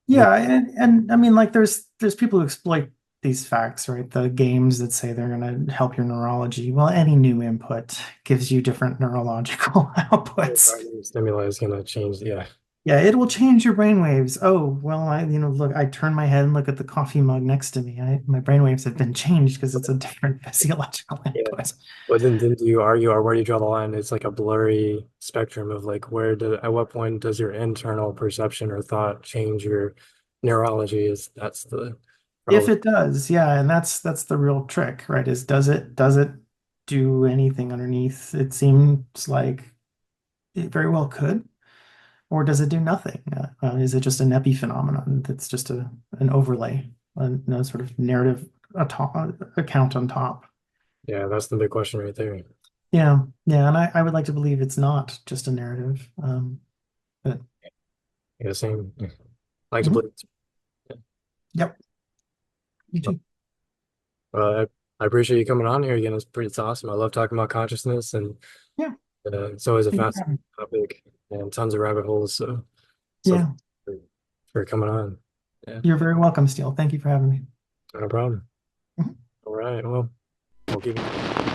Yeah, and I mean, like, there's people who exploit these facts, right? The games that say they're going to help your neurology. Well, any new input gives you different neurological outputs. stimuli is gonna change. Yeah. Yeah, it will change your brain waves. Oh, well, look, I turn my head and look at the coffee mug next to me. My brain waves have been changed because it's a different physiological Yeah. input. But then do you argue or where do you draw the line? It's like a blurry spectrum of like at what point does your internal perception or thought change your neurology? Is that's the If problem. it does, yeah, and that's the real trick, right? Is does it do anything underneath? It seems like it very well could. Or does it do nothing? Is it just an epiphenomenon that's just an overlay, a sort of narrative account on top? Yeah, that's the big question right there. Yeah, yeah, and I would like to believe it's not just a narrative. But Yeah, same. Like to mhm, believe. yep, you Well, too. I appreciate you coming on here again. It's awesome. I love talking about consciousness and Yeah, it's always a thank you for fascinating having me. topic and tons of rabbit holes. So Yeah, for, for coming on. Yeah, you're very welcome, Steele. Thank you for having me. no problem. Mhm. All right. Well, we'll keep in touch.